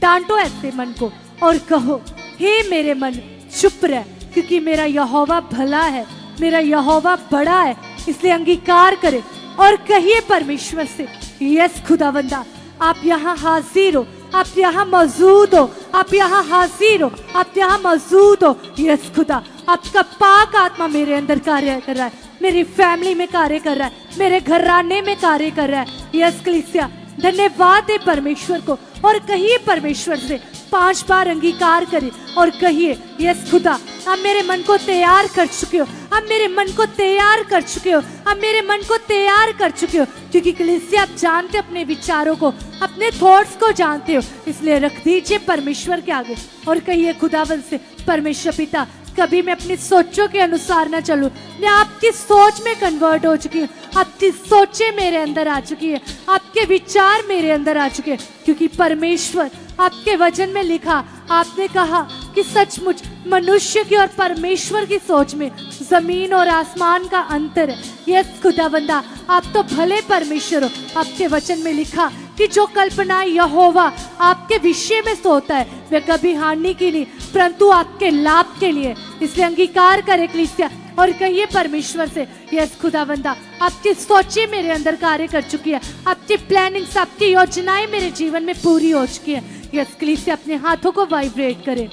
डांटो ऐसे मन को और कहो हे मेरे मन चुप रह, क्योंकि मेरा यहोवा भला है, मेरा यहोवा बड़ा है। इसलिए अंगीकार करें और कहिए परमेश्वर से, यस खुदावंदा आप यहाँ हाजिर हो, आप यहाँ मौजूद हो, आप यहाँ हाजिर हो, आप यहाँ मौजूद हो। यस खुदा आपका पाक आत्मा मेरे अंदर कार्य कर रहा है, मेरी फैमिली में कार्य कर रहा है, मेरे घराने में कार्य कर रहा है। यस कलीसिया धन्यवाद है परमेश्वर को और कहिए परमेश्वर से 5 बार अंगीकार करें और कहिए यस खुदा आप मेरे मन को तैयार कर चुके हो, आप मेरे मन को तैयार कर चुके हो, आप मेरे मन को तैयार कर चुके हो। क्योंकि कलीसिया आप जानते हो अपने विचारों को, अपने थॉट्स को जानते हो, इसलिए रख दीजिए परमेश्वर के आगे और कहिए खुदावन से, परमेश्वर पिता कभी मैं अपनी सोचों के अनुसार ना चलूं, मैं आपकी सोच में कन्वर्ट हो चुकी हूँ, आपकी सोचें मेरे अंदर आ चुकी है, आपके विचार मेरे अंदर आ चुके हैं। क्योंकि परमेश्वर आपके वचन में लिखा, आपने कहा कि सचमुच मनुष्य की और परमेश्वर की सोच में जमीन और आसमान का अंतर है। यस खुदावंदा आप तो भले परमेश्वर हो, आपके वचन में लिखा कि जो कल्पना यहोवा आपके विषय में सोता है वह कभी हानि की नहीं परंतु आपके लाभ के लिए। इसलिए अंगीकार करे कलीसिया और कहिए परमेश्वर से, यस खुदावंदा आपकी सोचें मेरे अंदर कार्य कर चुकी है, आपकी प्लानिंग्स, आपकी योजनाएं मेरे जीवन में पूरी हो चुकी है। यस कलीसिया अपने हाथों को वाइब्रेट करें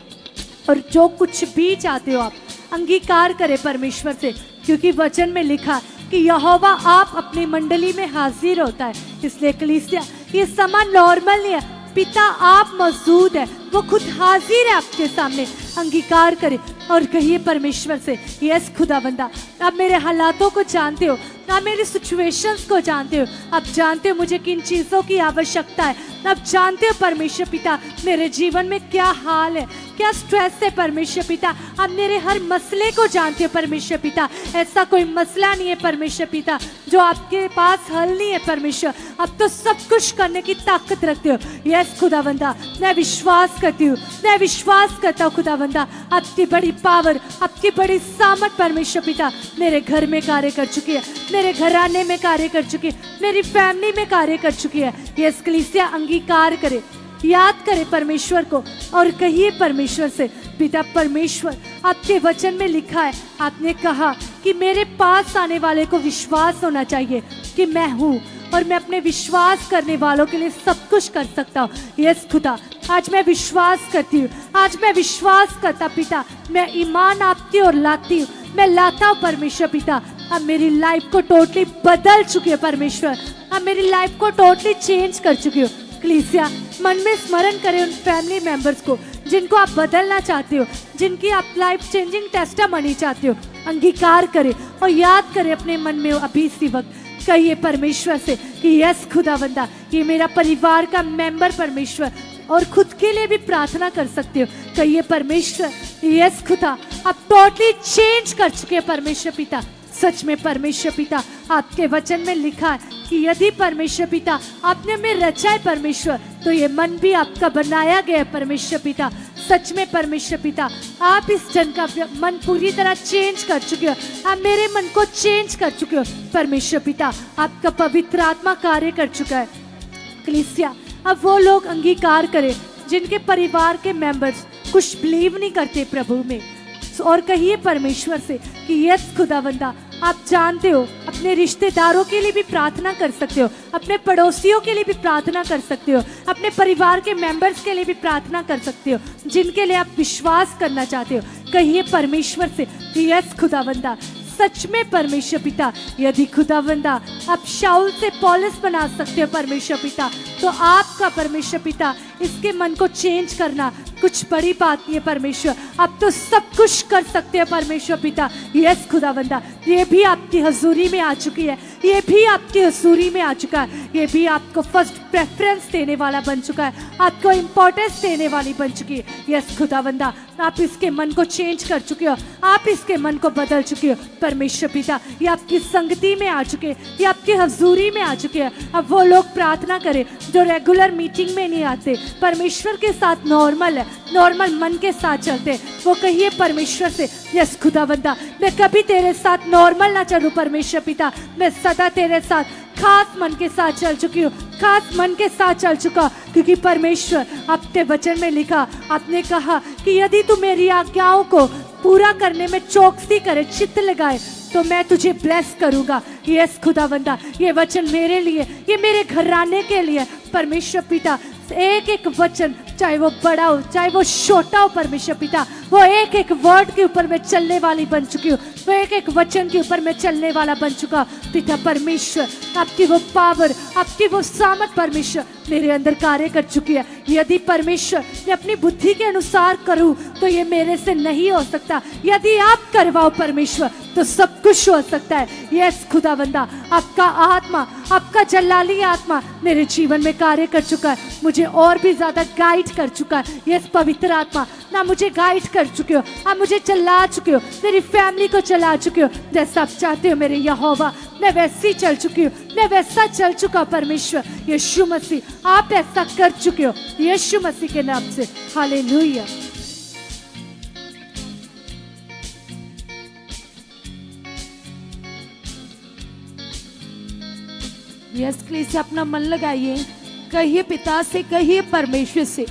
और जो कुछ भी चाहते हो आप अंगीकार करें परमेश्वर से, क्योंकि वचन में लिखा कि यहोवा आप अपनी मंडली में हाजिर होता है। इसलिए कलीसिया ये समा नॉर्मल नहीं है, पिता आप मौजूद है, वो खुद हाजिर है आपके सामने। अंगीकार करें और कहिए परमेश्वर से, यस खुदाबंदा आप मेरे हालातों को जानते हो, आप मेरी सिचुएशंस को जानते हो, आप जानते हो मुझे किन चीज़ों की आवश्यकता है, आप जानते हो परमेश्वर पिता मेरे जीवन में क्या हाल है, क्या स्ट्रेस है परमेश्वर पिता, आप मेरे हर मसले को जानते हो परमेश्वर पिता। ऐसा कोई मसला नहीं है परमेश्वर पिता जो आपके पास हल नहीं है परमेश्वर, आप तो सब कुछ करने की ताकत रखते हो। यस खुदावंदा मैं विश्वास करती हूँ, मैं विश्वास करता हूँ खुदावंदा आपकी बड़ी पावर, आपकी बड़ी सामर्थ परमेश्वर पिता मेरे घर में कार्य कर चुकी है, मेरे घराने में कार्य कर चुकी है, मेरी फैमिली में कार्य कर चुकी है। यस कलीसिया अंगीकार करे, याद करें परमेश्वर को और कहिए परमेश्वर से, पिता परमेश्वर आपके वचन में लिखा है, आपने कहा कि मेरे पास आने वाले को विश्वास होना चाहिए कि मैं हूँ और मैं अपने विश्वास करने वालों के लिए सब कुछ कर सकता हूँ। यस खुदा आज मैं विश्वास करती हूँ, आज मैं विश्वास करता पिता, मैं ईमान आपकी ओर लाती हूँ, मैं लाता हूँ परमेश्वर पिता। अब मेरी लाइफ को टोटली बदल चुकी है परमेश्वर, अब मेरी लाइफ को टोटली चेंज कर चुकी हो। कलीसिया मन में स्मरण करें उन फैमिली मेंबर्स को जिनको आप बदलना चाहते हो, जिनकी आप लाइफ चेंजिंग टेस्टामनी चाहते हो। अंगीकार करें और याद करें अपने मन में अभी इसी वक्त, कहिए परमेश्वर से कि यस खुदावंदा, ये मेरा परिवार का मेंबर परमेश्वर, और खुद के लिए भी प्रार्थना कर सकते हो। कहिए परमेश्वर यस खुदा, आप टोटली चेंज कर चुके हैं परमेश्वर पिता। सच में परमेश्वर पिता, आपके वचन में लिखा है कि यदि परमेश्वर पिता आपने में रचा है परमेश्वर, तो ये मन भी आपका बनाया गया है परमेश्वर पिता। सच में परमेश्वर पिता, आप इस जन का मन पूरी तरह चेंज कर चुके हो, आप मेरे मन को चेंज कर चुके हो परमेश्वर पिता। आपका पवित्र आत्मा कार्य कर चुका है। कलीसिया अब वो लोग अंगीकार करें जिनके परिवार के मेंबर्स कुछ बिलीव नहीं करते प्रभु में, और कहिए परमेश्वर से कि यस खुदावंदा, आप जानते हो, अपने रिश्तेदारों के लिए भी प्रार्थना कर सकते हो, अपने पड़ोसियों के लिए भी प्रार्थना कर सकते हो, अपने परिवार के मेंबर्स के लिए भी प्रार्थना कर सकते हो, जिनके लिए आप विश्वास करना चाहते हो। कहिए परमेश्वर से कि यस खुदावंदा, सच में परमेश्वर पिता, यदि खुदावंदा आप शाऊल से पौलुस बना सकते हो परमेश्वर पिता, तो आपका परमेश्वर पिता इसके मन को चेंज करना कुछ बड़ी बात नहीं है परमेश्वर। आप तो सब कुछ कर सकते हैं परमेश्वर पिता। यस खुदावंदा, ये भी आपकी हजूरी में आ चुकी है, ये भी आपकी हजूरी में आ चुका है, ये भी आपको फर्स्ट प्रेफरेंस देने वाला बन चुका है, आपको इम्पोर्टेंस देने वाली बन चुकी है। यस खुदावंदा, आप इसके मन को चेंज कर चुके हो, आप इसके मन को बदल चुके हो परमेश्वर पिता। ये आपकी संगति में आ चुके, ये आपकी हजूरी में आ चुके हैं। अब वो लोग प्रार्थना करें जो रेगुलर मीटिंग में नहीं आते, परमेश्वर के साथ नॉर्मल है, नॉर्मल मन के साथ चलते, वो कहिए परमेश्वर से यस खुदावंदा, मैं कभी तेरे साथ नॉर्मल ना चलूं परमेश्वर पिता, मैं सदा तेरे साथ खास मन के साथ चल चुकी हूँ, खास मन के साथ चल चुका, क्योंकि परमेश्वर आपके वचन में लिखा, आपने कहा कि यदि तू मेरी आज्ञाओं को पूरा करने में चौकसी करे, चित्त लगाए, तो मैं तुझे ब्लेस करूंगा। यस खुदावंदा, ये वचन मेरे लिए, ये मेरे घराने के लिए परमेश्वर पिता, एक एक वचन, चाहे वो बड़ा हो चाहे वो छोटा हो परमेश्वर पिता, वो एक एक वर्ड के ऊपर मैं चलने वाली बन चुकी हूँ, वो एक एक वचन के ऊपर मैं चलने वाला बन चुका पिता परमेश्वर। आपकी वो पावर, आपकी वो सामर्थ परमेश्वर मेरे अंदर कार्य कर चुकी है। यदि परमेश्वर मैं अपनी बुद्धि के अनुसार करूं तो ये मेरे से नहीं हो सकता, यदि आप करवाओ परमेश्वर तो सब कुछ हो सकता है। यस खुदावंदा, आपका आत्मा, आपका जलाली आत्मा मेरे जीवन में कार्य कर चुका है, मुझे और भी ज्यादा गाइड कर चुका है। यस पवित्र आत्मा, ना मुझे गाइड कर चुके हो, आप मुझे चला चुके हो, मेरी फैमिली को चला चुके हो। जैसा आप चाहते हो मेरे यहोवा, मैं वैसी चल चुकी हूँ, मैं वैसा चल चुका परमेश्वर। यीशु मसीह, आप ऐसा कर चुके हो यीशु मसीह के नाम से। हालेलुया। यस कलीसिया, अपना मन लगाइए, कहिए पिता से, कहिए परमेश्वर से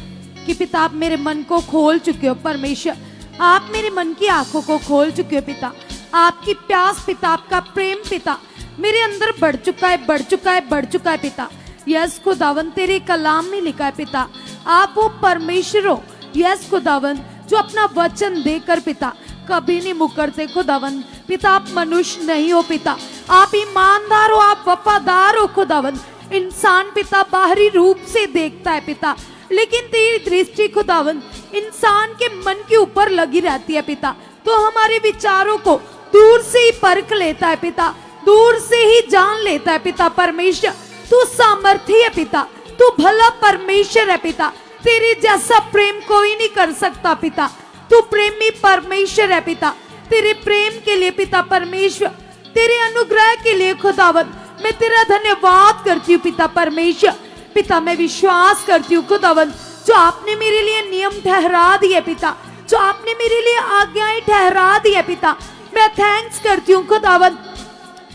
कि पिता आप मेरे मन को खोल चुके हो परमेश्वर, आप मेरे मन की आंखों को खोल चुके हो पिता। आपकी प्यास पिता, आपका प्रेम पिता मेरे अंदर बढ़ चुका है, बढ़ चुका है, बढ़ चुका है पिता। यस खुदावन, तेरे कलाम में लिखा है पिता, आप वो परमेश्वर हो यस खुदावन जो अपना वचन देकर पिता कभी नहीं मुकरते खुदावन। पिता आप मनुष्य नहीं हो पिता, आप ईमानदार हो, आप वफादार हो खुदावन। इंसान पिता बाहरी रूप से देखता है पिता, लेकिन तेरी दृष्टि खुदावन इंसान के मन के ऊपर लगी रहती है पिता, तो हमारे विचारों को दूर से ही परख लेता है पिता, दूर से ही जान लेता है पिता परमेश्वर। तू सामर्थी है पिता, तू भला परमेश्वर है पिता, तेरे जैसा प्रेम कोई नहीं कर सकता पिता। तू प्रेमी परमेश्वर है पिता, तेरे प्रेम के लिए पिता परमेश्वर, तेरे अनुग्रह के लिए खुदावन मैं तेरा धन्यवाद करती हूँ पिता परमेश्वर। पिता मैं विश्वास करती हूँ खुदावन, जो आपने मेरे लिए नियम ठहरा दिए पिता, जो आपने मेरे लिए आज्ञाएं ठहरा दी है पिता, मैं थैंक्स करती हूँ खुदावन,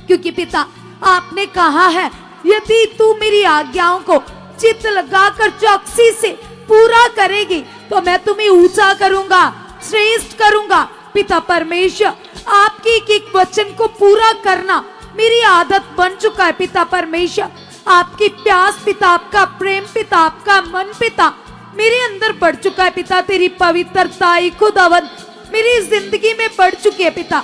क्योंकि पिता आपने कहा है यदि तू मेरी आज्ञाओं को चित्त लगाकर चौकसी से पूरा करेगी तो मैं तुम्हें ऊंचा करूंगा, श्रेष्ठ करूंगा पिता परमेश्वर। आपके एक एक वचन को पूरा करना मेरी आदत बन चुका है पिता परमेश्वर। आपकी प्यास पिता, आपका प्रेम पिता, आपका मन पिता मेरे अंदर बढ़ चुका है पिता। तेरी पवित्रता खुदावन मेरी जिंदगी में बढ़ चुकी है पिता।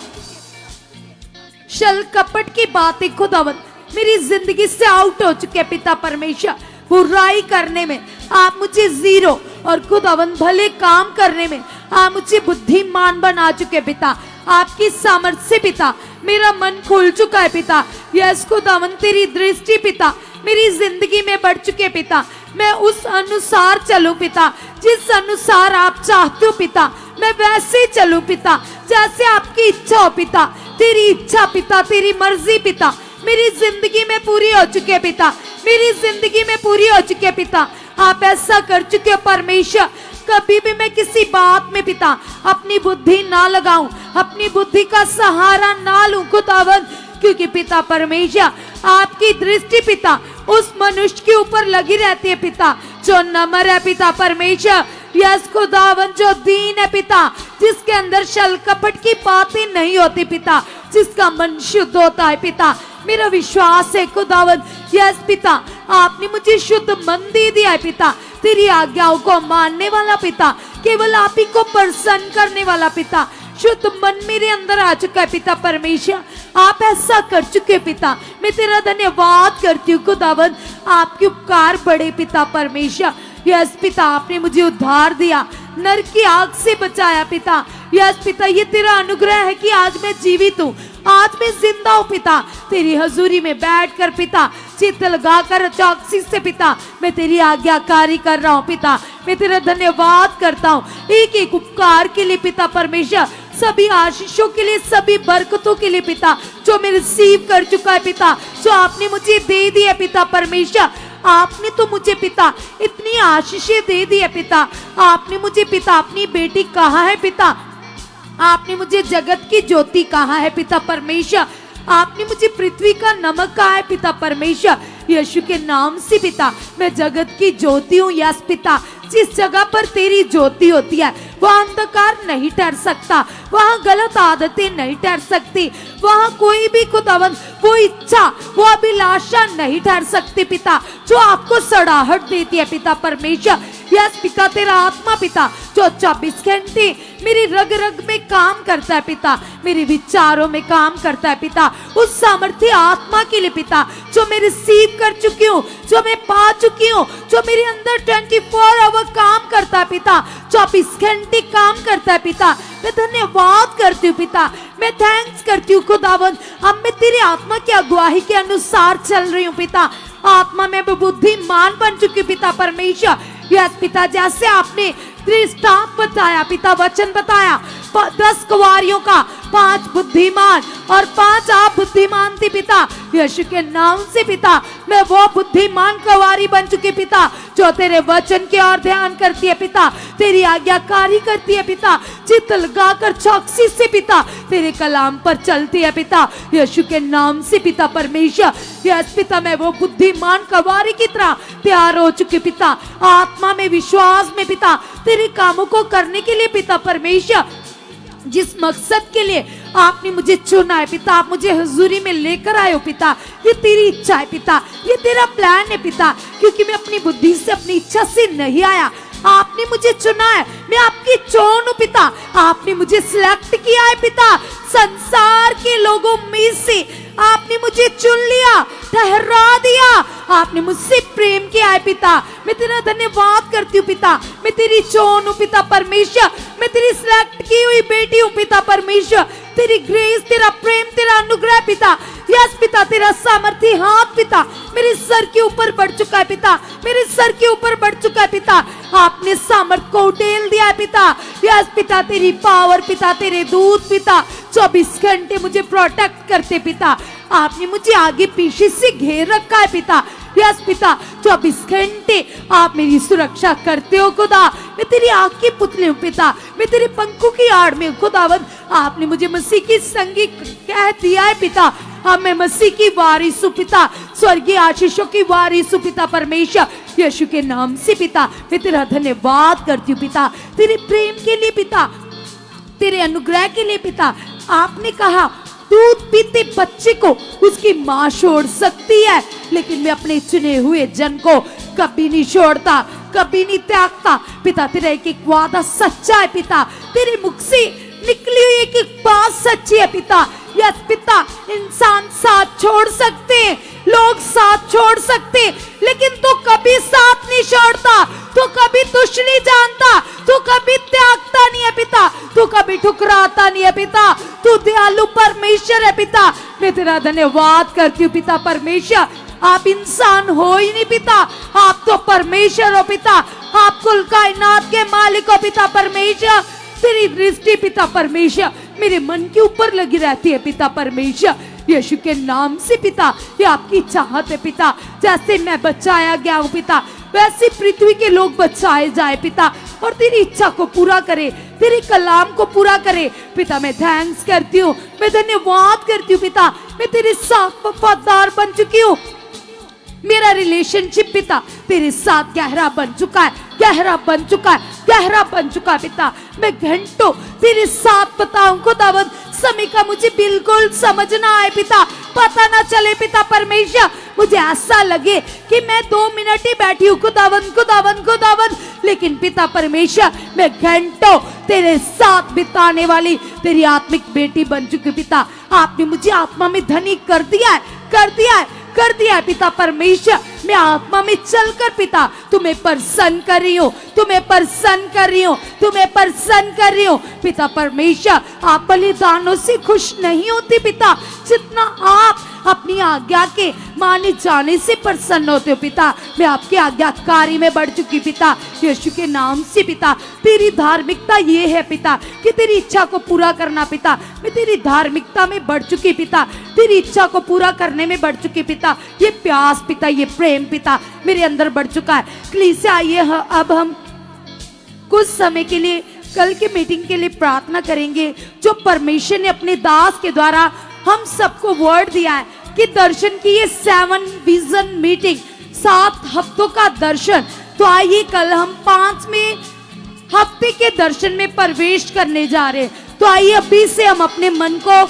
छल कपट की बातें खुदावन मेरी जिंदगी से आउट हो चुके हैं पिता परमेश्वर। बुराई करने में आप मुझे जीरो और खुदावन भले काम करने में आप मुझे बुद्धिमान बना चुके पिता। आपकी सामर्थ्य से पिता मेरा मन खुल चुका है पिता। यस खुदावन तेरी दृष्टि पिता मेरी जिंदगी में बढ़ चुके पिता। मैं उस अनुसार चलूं पिता, जिस अनुसार आप चाहते हो पिता। मैं वैसे ही चलूं पिता जैसे आपकी इच्छा हो पिता। तेरी इच्छा पिता, तेरी मर्जी पिता मेरी जिंदगी में पूरी हो चुकी है पिता। मेरी जिंदगी में पूरी हो चुकी है पिता। आप ऐसा कर चुके हो परमेश्वर। कभी भी मैं किसी बात में पिता अपनी बुद्धि ना लगाऊं, अपनी बुद्धि का सहारा ना लूं खुदावन, क्योंकि पिता परमेश्वर आपकी दृष्टि पिता उस मनुष्य के ऊपर लगी रहती है पिता जो नम्र है पिता परमेश्वर। यस खुदावन जो दीन है पिता, जिसके अंदर छल कपट की बातें नहीं होती पिता, जिसका मन शुद्ध होता है पिता। मेरा विश्वास है खुदावन यस पिता आपने मुझे शुद्ध मन दे दिया है पिता। तेरी आज्ञाओं को मानने वाला पिता, केवल आप ही को प्रसन्न करने वाला पिता। शुद्ध मन मेरे अंदर आ चुका है पिता परमेश्वर। आप ऐसा कर चुके पिता। मैं तेरा धन्यवाद करती हूँ खुदावन। आपके उपकार बड़े पिता परमेश्वर। यस पिता आपने मुझे उद्धार दिया, नरक की आग से बचाया पिता। यस पिता ये तेरा अनुग्रह है कि आज मैं जीवित हूँ, आज मैं जिंदा हूँ पिता। तेरी हजूरी में बैठ कर पिता चित्त लगाकर चौकसी से पिता मैं तेरी आज्ञाकारी कर रहा हूँ पिता। मैं तेरा धन्यवाद करता हूँ एक एक उपकार के लिए पिता परमेश्वर, सभी आशीषों के लिए, सभी बरकतों के लिए पिता जो मैं रिसीव कर चुका है पिता, जो आपने मुझे दे दी है पिता परमेश्वर। आपने तो मुझे पिता इतनी आशीषें दे दी है पिता। आपने मुझे पिता अपनी बेटी कहा है पिता। आपने मुझे जगत की ज्योति कहा है पिता परमेश्वर। आपने मुझे पृथ्वी का नमक कहा है पिता परमेश्वर। यीशु के नाम से पिता मैं जगत की ज्योति हूँ। यस पिता जिस जगह पर तेरी ज्योति होती है वहाँ अंधकार नहीं ठहर सकता, वहाँ गलत आदतें नहीं ठहर सकती, वहाँ कोई भी खुदावन वो इच्छा वो अभिलाषा नहीं ठहर सकती पिता जो आपको सड़ाहट देती है पिता परमेश्वर। यस पिता तेरा आत्मा पिता जो 24 घंटे मेरी रग रग में काम करता है पिता, मेरे विचारों में काम करता है पिता। उस सामर्थ्य आत्मा के लिए पिता जो मैं रिसीव कर चुकी हूँ, जो मैं पा चुकी हूँ, जो मेरे अंदर 24 आवर काम करता है पिता, 24 घंटे काम करता है पिता। मैं धन्यवाद करती हूँ पिता, मैं थैंक्स करती हूँ खुदावन। अब मैं तेरी आत्मा की अगुवाई के अनुसार चल रही हूँ पिता। आत्मा में बुद्धिमान बन चुकी पिता परमेश्वर। यस पिता जैसे आपने दृष्टांत बताया पिता, वचन बताया 10 कुंवारियों का 5 बुद्धिमान और 5 आप बुद्धिमान थी पिता। यीशु के नाम से पिता मैं वो बुद्धिमान कुंवारी बन चुकी पिता जो तेरे वचन की ओर ध्यान करती है पिता, तेरी आज्ञाकारी करती है पिता, चित्त लगाकर चौकसी से पिता तेरे कलाम पर चलती है पिता। यीशु के नाम से पिता परमेश्वर। यस पिता मैं वो बुद्धिमान कुंवारी की तरह तैयार हो चुकी पिता, आत्मा में विश्वास में पिता तेरे कामों को करने के लिए पिता परमेश्वर। जिस मकसद के लिए आपने मुझे चुना है पिता, आप मुझे हुजूरी में लेकर आए हो पिता, ये तेरी इच्छा है पिता, ये तेरा प्लान है पिता, क्योंकि मैं अपनी बुद्धि से अपनी इच्छा से नहीं आया। आपने मुझे चुना है, मैं आपकी चोन हूँ पिता। आपने मुझे सिलेक्ट किया है पिता, संसार के लोगों में से आपने मुझे चुन लिया, ठहरा दिया। आपने मुझसे प्रेम किया है पिता। मैं तेरा धन्यवाद करती हूँ पिता, मैं तेरी चोन हूँ पिता परमेश्वर, मैं तेरी सिलेक्ट की हुई बेटी हूँ पिता परमेश्वर। तेरी ग्रेस, तेरा प्रेम, तेरा अनुग्रह पिता। यस पिता तेरा सामर्थ्य हाथ पिता मेरे सर के ऊपर बढ़ चुका है पिता, मेरे सर के ऊपर बढ़ चुका है पिता। आपने सामर्थ को उड़ेल दिया है पिता। यस पिता तेरी पावर पिता, तेरे दूत पिता 24 घंटे मुझे प्रोटेक्ट करते पिता। आपने मुझे आगे पीछे से घेर रखा है पिता। यस पिता 24 घंटे आप मेरी सुरक्षा करते हो खुदा। मैं तेरी आँख की पुतली हूँ पिता, मैं तेरे पंखों की आड़ में हूँ खुदावन। आपने मुझे मसीह की संगी कह दिया है पिता। अब मैं मसीह की वारिस हूँ पिता, स्वर्गीय आशीषों की वारिस हूँ पिता परमेश्वर। यीशु के नाम से पिता मैं तेरा धन्यवाद करती हूँ पिता, तेरे प्रेम के लिए पिता, तेरे अनुग्रह के लिए पिता। आपने कहा दूध पीते बच्चे को उसकी माँ छोड़ सकती है, लेकिन मैं अपने चुने हुए जन को कभी नहीं छोड़ता। कभी नहीं त्यागता पिता। तेरा एक एक वादा सच्चा है पिता, तेरे मुख से निकली हुई एक एक बात सच्ची है पिता। यस पिता, इंसान साथ छोड़ सकते हैं, लोग साथ छोड़ सकते, लेकिन तू कभी साथ नहीं छोड़ता, तू कभी तुच्छ नहीं जानता, तू कभी त्यागता नहीं है पिता, तू कभी ठुकराता नहीं है पिता, तू दयालु परमेश्वर है पिता। मैं तेरा धन्यवाद करती हूँ पिता परमेश्वर। आप इंसान हो ही नहीं पिता, आप तो परमेश्वर हो पिता, आप कुल कायनात के मालिक हो पिता परमेश्वर। तेरी दृष्टि पिता परमेश्वर मेरे मन के ऊपर लगी रहती है पिता परमेश्वर। यीशु के नाम से पिता, ये आपकी चाहत है पिता, जैसे मैं बचाया गया हूँ पिता, वैसे पृथ्वी के लोग बचाए जाए पिता, और तेरी इच्छा को पूरा करे, तेरे कलाम को पूरा करे पिता। मैं थैंक्स करती हूँ, मैं धन्यवाद करती हूँ पिता। मैं तेरे साथ वफादार बन चुकी हूँ। मेरा रिलेशनशिप पिता तेरे साथ गहरा बन चुका है, गहरा बन चुका है, गहरा बन चुका है पिता। मैं घंटों तेरे साथ बताऊं खुदावंद, समय का मुझे बिल्कुल समझ ना आए पिता, पता ना चले पिता परमेश्वर। मुझे ऐसा लगे कि मैं 2 मिनट ही बैठी हूँ खुदावंद खुदावंद खुदावंद, लेकिन पिता परमेश्वर मैं घंटों तेरे साथ बिताने वाली तेरी आत्मिक बेटी बन चुकी पिता। आपने मुझे आत्मा में धनी कर दिया है, कर दिया है, कर दिया है पिता परमेश्वर। मैं आत्मा में चलकर पिता तुम्हें प्रसन्न कर रही हूँ, तुम्हें प्रसन्न कर रही हूँ, तुम्हें प्रसन्न कर रही हूँ पिता परमेश्वर। आप बलिदानों से खुश नहीं होती पिता, जितना आप अपनी आज्ञा के माने जाने से प्रसन्न होते हो पिता। मैं आपके आज्ञाकारी में बढ़ चुकी पिता, यीशु के नाम से पिता। तेरी धार्मिकता ये है पिता कि तेरी इच्छा को पूरा करना पिता। मैं तेरी धार्मिकता में बढ़ चुकी पिता, तेरी इच्छा को पूरा करने में बढ़ चुकी पिता। ये प्यास पिता, ये प्रेम पिता मेरे अंदर बढ़ चुका है। कलीसिया आइए अब हम कुछ समय के लिए कल की मीटिंग के लिए प्रार्थना करेंगे, जो परमेश्वर ने अपने दास के द्वारा हम सबको वर्ड दिया है कि दर्शन की ये 7 विजन मीटिंग, 7 हफ्तों का दर्शन। तो आइए कल हम 5वें हफ्ते के दर्शन में प्रवेश करने जा रहे हैं। तो आइए अभी से हम अपने मन को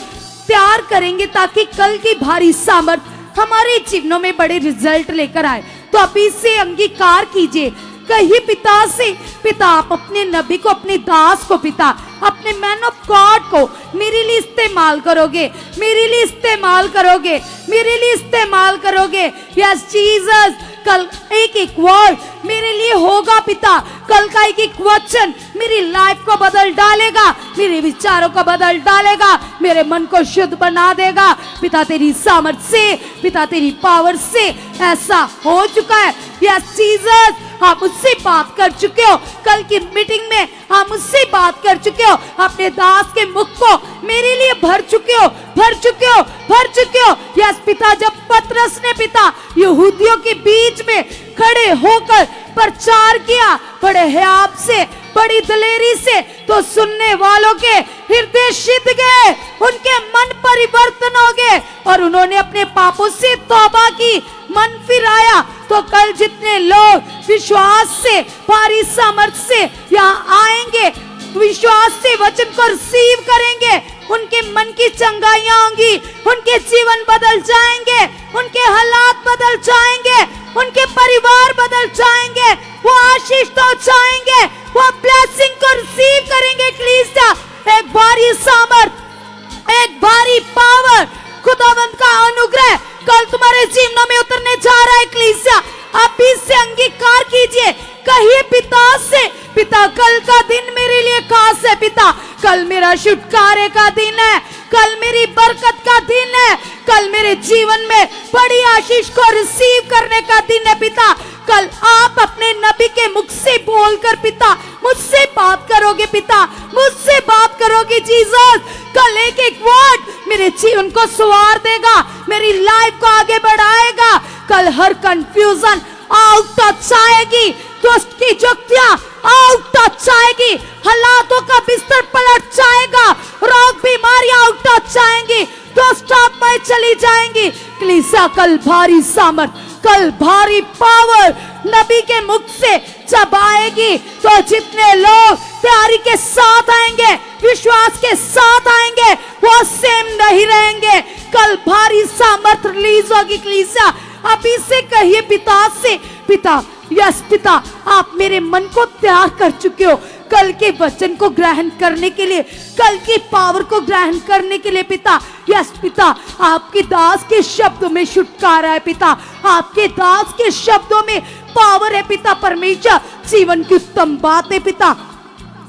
तैयार करेंगे ताकि कल की भारी सामर्थ हमारे जीवनों में बड़े रिजल्ट लेकर आए। तो अभी से अंगीकार कीजिए, कहिए पिता से, पिता आप अपने नबी को, अपने दास को पिता, अपने मैन ऑफ गॉड को मेरे लिए इस्तेमाल करोगे, मेरे लिए इस्तेमाल करोगे, मेरे लिए इस्तेमाल करोगे। यस जीसस, कल एक एक वर्ड मेरे लिए होगा पिता, कल का एक एक वचन मेरी लाइफ को बदल डालेगा, मेरे विचारों को बदल डालेगा, मेरे मन को शुद्ध बना देगा पिता। तेरी सामर्थ्य से पिता, तेरी पावर से ऐसा हो चुका है। यस जीसस, आप मुझसे बात कर चुके हो, कल की मीटिंग में आप मुझसे बात कर चुके हो, अपने दास के मुख को मेरे लिए भर चुके हो, भर चुके हो, भर चुके हो। यस पिता, जब पतरस ने पिता यहूदियों के बीच में खड़े होकर प्रचार किया बड़े हयाब से, बड़ी दलेरी से, तो सुनने वालों के हृदय सिद्ध गए, उनके मन परिवर्तन हो गए और उन्होंने अपने पापों से तौबा की, मन फिराया। तो कल जितने लोग विश्वास से, भारी सामर्थ से यहाँ आएंगे, विश्वास से वचन को रिसीव करेंगे, उनके मन की चंगाइयां होंगी, उनके जीवन बदल जाएंगे, उनके हालात बदल जाएंगे, उनके परिवार बदल जाएंगे, वो आशीष तो जाएंगे, वो ब्लेसिंग को रिसीव करेंगे। कलीसिया, एक भारी सामर्थ, एक भारी पावर, खुदावंत का अनुग्रह कल तुम्हारे जीवनों में उतरने जा रहा है। कलीसिया, आप इससे अंगीकार कीजिए, कहिए पिता से, पिता कल का दिन मेरे लिए खास है पिता, कल मेरा छुटकारे का दिन है, कल मेरी बरकत का दिन है, कल मेरे जीवन में बड़ी आशीष को रिसीव करने का दिन है पिता। कल आप अपने नबी के मुख से बोलकर पिता मुझसे बात करोगे पिता, मुझसे बात करोगे जीसस। कल एक एक वर्ड मेरे जीवन को संवार देगा, मेरी लाइफ को आगे बढ़ाएगा। कल हर कंफ्यूजन आउट टच आएगी, दुष्ट की जुक्तियां आउट टच आएगी, हालातों का बिस्तर पलट जाएगा, रोग बीमारियां आउट टच आएंगी, दुष्ट आत्माएं चली जाएंगी। कलीसिया, कल भारी सामर्थ, कल भारी पावर नबी के मुख से जब आएगी, तो जितने लोग तैयारी के साथ आएंगे, विश्वास के साथ आएंगे, वो सेम नहीं रहेंगे। कल भारी सामर्थ रिलीज होगी। कलीसिया, अभी से कहिए पिता से, पिता यस पिता, आप मेरे मन को तैयार कर चुके हो कल के वचन को ग्रहण करने के लिए, कल की पावर को ग्रहण करने के लिए पिता। यस पिता, आपके दास के शब्दों में छुटकारा है पिता, आपके दास के शब्दों में पावर है पिता परमेश्वर। जीवन की उत्तम बात है पिता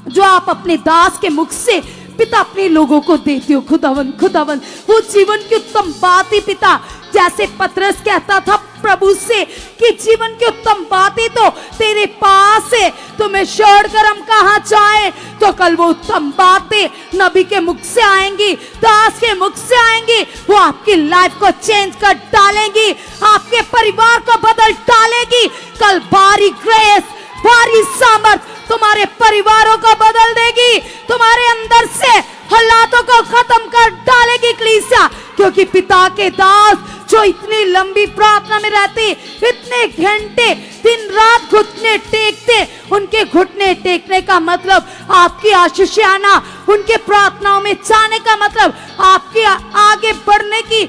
जो आप अपने दास के मुख से पिता अपने लोगों को देते हो खुदावन। खुदावन, वो जीवन की उत्तम बात ही पिता, जैसे पतरस कहता था प्रभु से कि जीवन की उत्तम बातें तो तेरे पास है, तुम्हें छोड़कर हम कहाँ जाएं। तो कल वो उत्तम बातें नबी के मुख से आएंगी, दास के मुख से आएंगी, वो आपकी लाइफ को चेंज कर डालेंगी, आपके परिवार को बदल डालेगी। कल भारी ग्रेस, भारी सामर्थ तुम्हारे परिवारों को बदल देगी, तुम्हारे अंदर से हालातों को खत्म कर डालेगी कलीसिया। क्योंकि पिता के दास जो इतनी लंबी प्रार्थना में रहते, इतने घंटे दिन रात घुटने टेकते, उनके घुटने टेकने का मतलब आपकी आशीष आना, उनके प्रार्थनाओं में जाने का मतलब आपके आगे बढ़ने की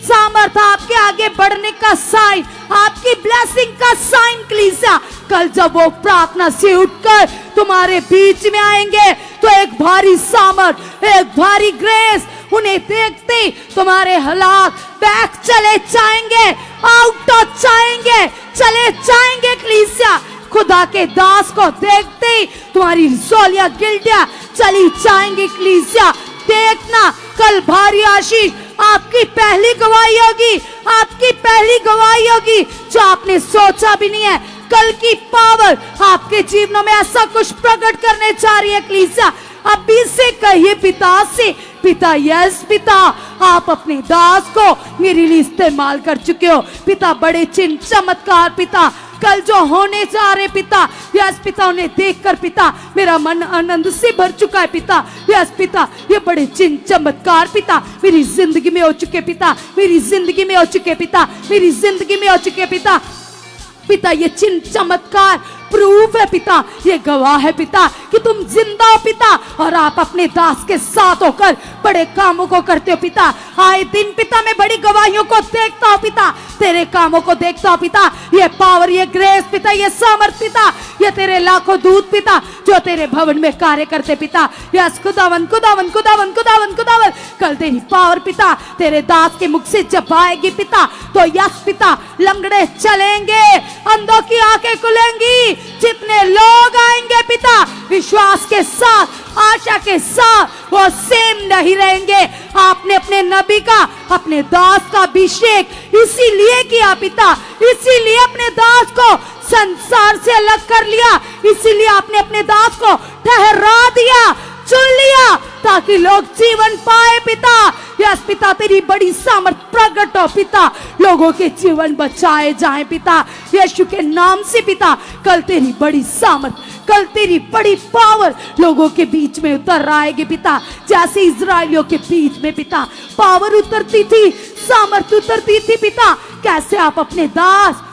सामर्थ, आपके आगे बढ़ने का साइन, आपकी ब्लेसिंग का साइन कलीसिया। कल जब वो प्रार्थना से उठकर तुम्हारे बीच में आएंगे तो एक भारी सामर्थ, एक भारी ग्रेस, उन्हें देखते ही तुम्हारे हालात बैक चले जाएंगे, आउट हो जाएंगे, चले जाएंगे कलीसिया। खुदा के दास को देखते ही तुम्हारी सोलिया गिल्टियां चली जाएंगी कलीसिया। देखना कल भारी आशीष आपकी पहली गवाही होगी, आपकी पहली गवाही होगी जो आपने सोचा भी नहीं है। कल की पावर आपके जीवनों में ऐसा कुछ प्रकट करने जा रही है कलीसिया। अभी से कहिए पिता से, पिता यस पिता, आप अपने दास को मेरे लिए इस्तेमाल कर चुके हो पिता। बड़े चिन्ह चमत्कार पिता कल जो होने जा रहे पिता, यस पिता, उन्हें देखकर पिता मेरा मन आनंद से भर चुका है पिता। यस पिता, ये बड़े चिन्ह चमत्कार पिता मेरी जिंदगी में हो चुके पिता, मेरी जिंदगी में हो चुके पिता, मेरी जिंदगी में हो चुके पिता। पिता ये चिन्ह चमत्कार प्रूफ है पिता, ये गवाह है पिता कि तुम जिंदा हो पिता, और आप अपने दास के साथ होकर बड़े कामों को करते हो पिता। आए दिन पिता मैं बड़ी गवाहियों को देखता हूँ पिता, तेरे कामों को देखता हूँ पिता। ये पावर, ये ग्रेस पिता, ये सामर्थ पिता, ये तेरे लाखों दूत पिता जो तेरे भवन में कार्य करते पिता। यस खुदावन, खुदावन, खुदावन, खुदावन, खुदावन, कल तेरी पावर पिता तेरे दास के मुख से जब आएगी पिता तो यस पिता लंगड़े चलेंगे, अंधों की आंखें खुलेंगी। जितने लोग आएंगे पिता विश्वास के साथ, आशा के साथ, वो सेम नहीं रहेंगे। आपने अपने नबी का, अपने दास का अभिषेक इसीलिए किया पिता, इसीलिए अपने दास को संसार से अलग कर लिया, इसीलिए आपने अपने दास को ठहरा दिया, चुन लिया ताकि लोग जीवन पाए पिता। यस पिता, तेरी बड़ी सामर्थ प्रकट हो पिता, लोगों के जीवन बचाए जाए पिता यीशु के नाम से पिता। कल तेरी बड़ी सामर्थ, कल तेरी बड़ी पावर लोगों के बीच में उतर आएगी पिता, जैसे इजराइलियों के बीच में पिता पावर उतरती थी, सामर्थ उतरती थी पिता। कैसे आप अपने दास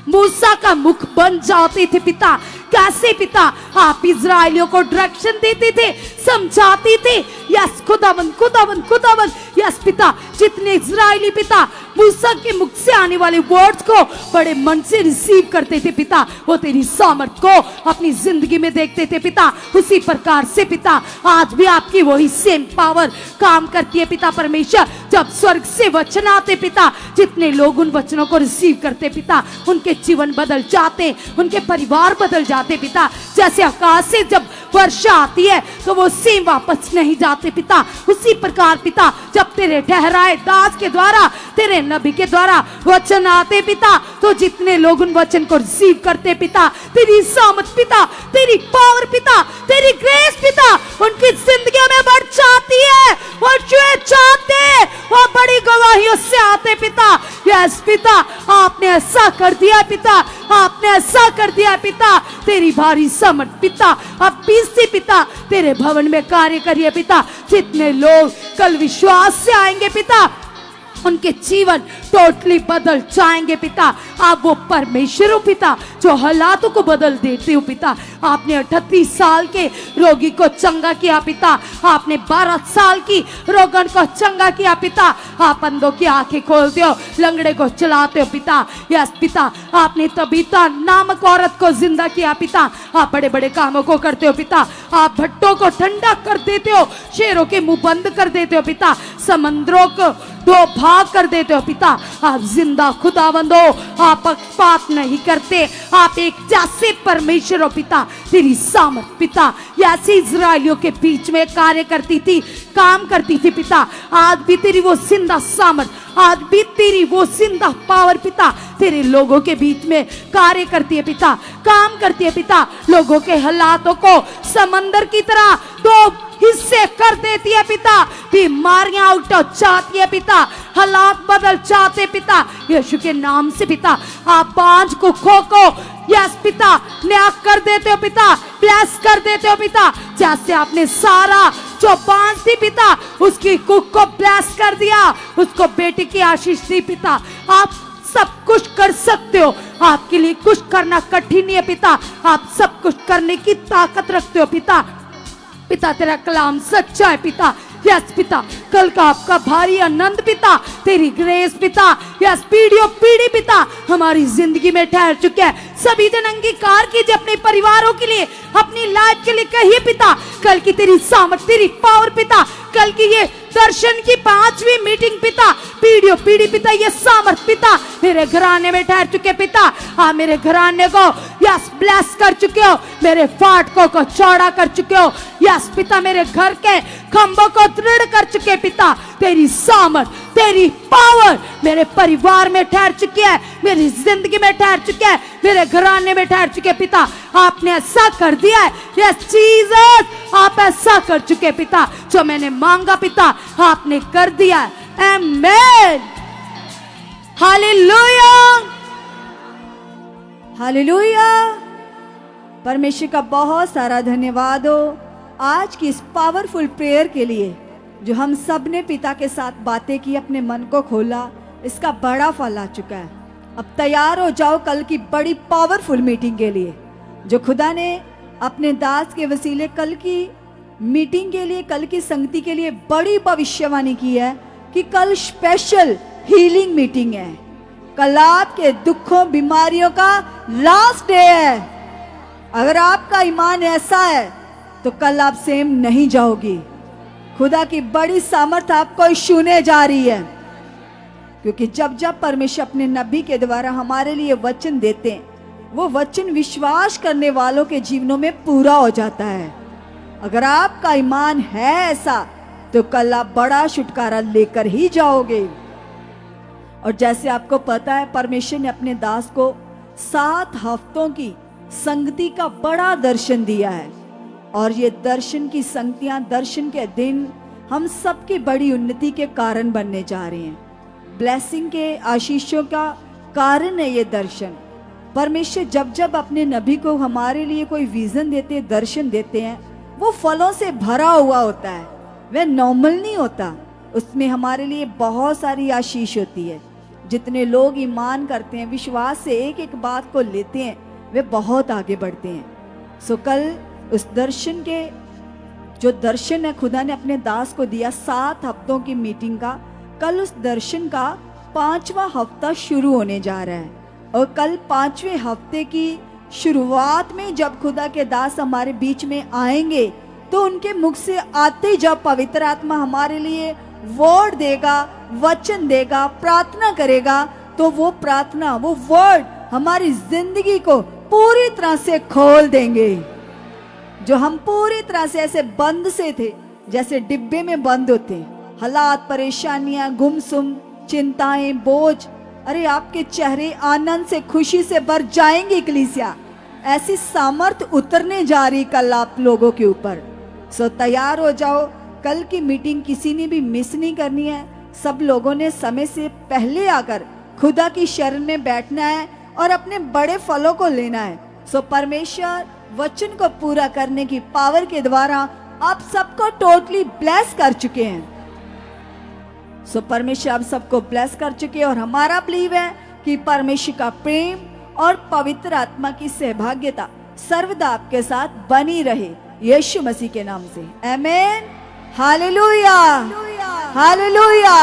मूसा का मुख बन जाते थे पिता, कैसे पिता आप इजराइलियों को डायरेक्शन देते थे, समझाते थे। यस खुदावन, खुदावन, खुदावन, यस पिता, जितने इजराइली पिता मूसा के मुख से आने वाले वर्ड्स को बड़े मन से रिसीव करते थे पिता, वो तेरी सामर्थ को अपनी जिंदगी में देखते थे पिता। उसी प्रकार से पिता आज भी आपकी वही सेम पावर काम करती है पिता परमेश्वर। जब स्वर्ग से वचन आते पिता, जितने लोग उन वचनों को रिसीव करते पिता उनके जीवन बदल जाते, उनके परिवार बदल जाते पिता। जैसे आकाश से जब वर्षा आती है तो वो सेम वापस नहीं जाते पिता, उसी प्रकार पिता जब तेरे ठहराए दास के द्वारा, तेरे नबी के द्वारा वचन आते पिता, तो जितने लोग उन वचन को रिसीव करते पिता, तेरी सामर्थ पिता, तेरी पावर पिता, तेरी ग्रेस पिता उनकी जिंदगी में बढ़ जाती है। वो जो चाहते वो बड़ी गवाहियों से आते पिता। यस पिता, आपने ऐसा कर दिया पिता, आपने ऐसा कर दिया पिता, तेरी भारी सामर्थ पिता अब भी से पिता तेरे भवन में कार्य करिए पिता। जितने लोग कल विश्वास से आएंगे पिता, उनके जीवन टोटली बदल जाएंगे पिता। आप वो परमेश्वर हो पिता जो हालातों को बदल देते हो पिता। आपने 38 साल के रोगी को चंगा किया पिता। आपने 12 साल की रोगन को चंगा किया पिता। आप अंधों की आंखें खोलते हो, लंगड़े को चलाते हो पिता। यस पिता, आपने तबीता नामक औरत को जिंदा किया पिता। आप बड़े बड़े कामों को करते हो पिता। आप भट्टों को ठंडा कर देते हो, शेरों के मुंह बंद कर देते हो पिता, समंदरों को दो भाग कर देते हो पिता। आप जिंदा खुदावंद हो, आप पक्षपात नहीं करते। आप एक जैसे परमेश्वर हो पिता। तेरी सामर्थ पिता ऐसे इजराइलियों के बीच में कार्य करती थी, काम करती थी पिता। आज भी तेरी वो जिंदा सामर्थ, आज भी तेरी वो जिंदा पावर पिता तेरे लोगों के बीच में कार्य करती है पिता, काम करती है पिता। लोगों के हालातों को समंदर की तरह दो हिस्से कर देती है पिता। बीमारियां उठ जाती है पिता, हालात बदल जाते पिता यीशु के नाम से पिता। आप बांझ को खोको यस पिता नया कर देते हो पिता, ब्लेस कर देते हो पिता। जैसे आपने सारा जो बांझ थी पिता उसकी कुक को ब्लेस कर दिया, उसको बेटी की आशीष दी पिता। आप सब कुछ कर सकते हो, आपके लिए कुछ करना कठिन नहीं है पिता। आप सब कुछ करने की ताकत रखते हो पिता। पिता तेरा कलाम सच्चा है पिता। यस पिता, कल का आपका भारी आनंद पिता, तेरी ग्रेस पिता यस पीढ़ियों पीढ़ी पिता हमारी जिंदगी में ठहर चुके हैं। सभी जन अंगीकार कीजिए अपने परिवारों के लिए, अपनी लाइफ के लिए कहिए पिता कल की तेरी सामर्थ, तेरी पावर पिता, कल की ये दर्शन की 5वीं मीटिंग पिता पीढ़ियों पीढ़ी पिता ये सामर्थ पिता मेरे घराने में ठहर चुके पिता। हाँ मेरे घराने को यस ब्लेस कर चुके हो, मेरे फाटकों को चौड़ा कर चुके हो यस पिता, मेरे घर के खंभों को दृढ़ कर चुके पिता। तेरी सामर्थ, तेरी पावर मेरे परिवार में ठहर चुकी है, मेरी जिंदगी में ठहर चुकी है, मेरे घराने में ठहर चुके पिता। आपने ऐसा कर दिया है यस जीसस, आप ऐसा कर चुके पिता। जो मैंने मांगा पिता आपने कर दिया है। आमेन, हालेलुया, हालेलुया। परमेश्वर का बहुत सारा धन्यवाद हो आज की इस पावरफुल प्रेयर के लिए जो हम सब ने पिता के साथ बातें की, अपने मन को खोला, इसका बड़ा फल आ चुका है। अब तैयार हो जाओ कल की बड़ी पावरफुल मीटिंग के लिए जो खुदा ने अपने दास के वसीले कल की मीटिंग के लिए, कल की संगति के लिए बड़ी भविष्यवाणी की है कि कल स्पेशल हीलिंग मीटिंग है। कल आपके दुखों बीमारियों का लास्ट डे है। अगर आपका ईमान ऐसा है तो कल आप सेम नहीं जाओगी। खुदा की बड़ी सामर्थ आपको छूने जा रही है, क्योंकि जब जब परमेश्वर अपने नबी के द्वारा हमारे लिए वचन देते हैं वो वचन विश्वास करने वालों के जीवनों में पूरा हो जाता है। अगर आपका ईमान है ऐसा तो कल आप बड़ा छुटकारा लेकर ही जाओगे। और जैसे आपको पता है परमेश्वर ने अपने दास को 7 हफ्तों की संगति का बड़ा दर्शन दिया है और ये दर्शन की संगतियां, दर्शन के दिन हम सबकी बड़ी उन्नति के कारण बनने जा रहे हैं। ब्लेसिंग के आशीषों का कारण है ये दर्शन। परमेश्वर जब जब अपने नबी को हमारे लिए कोई विजन देते हैं, दर्शन देते हैं, वो फलों से भरा हुआ होता है, वह नॉर्मल नहीं होता। उसमें हमारे लिए बहुत सारी आशीष होती है। जितने लोग ईमान करते हैं, विश्वास से एक एक बात को लेते हैं, वे बहुत आगे बढ़ते हैं। सो कल उस दर्शन के जो दर्शन है खुदा ने अपने दास को दिया 7 हफ्तों की मीटिंग का, कल उस दर्शन का 5वां हफ्ता शुरू होने जा रहा है। और कल 5वें हफ्ते की शुरुआत में जब खुदा के दास हमारे बीच में आएंगे तो उनके मुख से आते ही जब पवित्र आत्मा हमारे लिए वर्ड देगा, वचन देगा, प्रार्थना करेगा, तो वो प्रार्थना, वो वर्ड हमारी जिंदगी को पूरी तरह से खोल देंगे। जो हम पूरी तरह से ऐसे बंद से थे, जैसे डिब्बे में बंद होते, हालात, परेशानियां, गुमसुम, चिंताएं, बोझ, अरे आपके चेहरे आनंद से, खुशी से भर जाएंगे। कलीसिया ऐसी सामर्थ उतरने जा रही कल आप लोगों के ऊपर। सो तैयार हो जाओ, कल की मीटिंग किसी ने भी मिस नहीं करनी है। सब लोगों ने समय से पहले आकर खुदा की शरण में बैठना है और अपने बड़े फलों को लेना है। सो परमेश्वर वचन को पूरा करने की पावर के द्वारा आप सबको टोटली ब्लेस कर चुके हैं। सो परमेश्वर आप सबको ब्लेस कर चुके हैं और हमारा बिलीव है कि परमेश्वर का प्रेम और पवित्र आत्मा की सहभागिता सर्वदा आपके साथ बनी रहे, यीशु मसीह के नाम से आमीन। Hallelujah, hallelujah.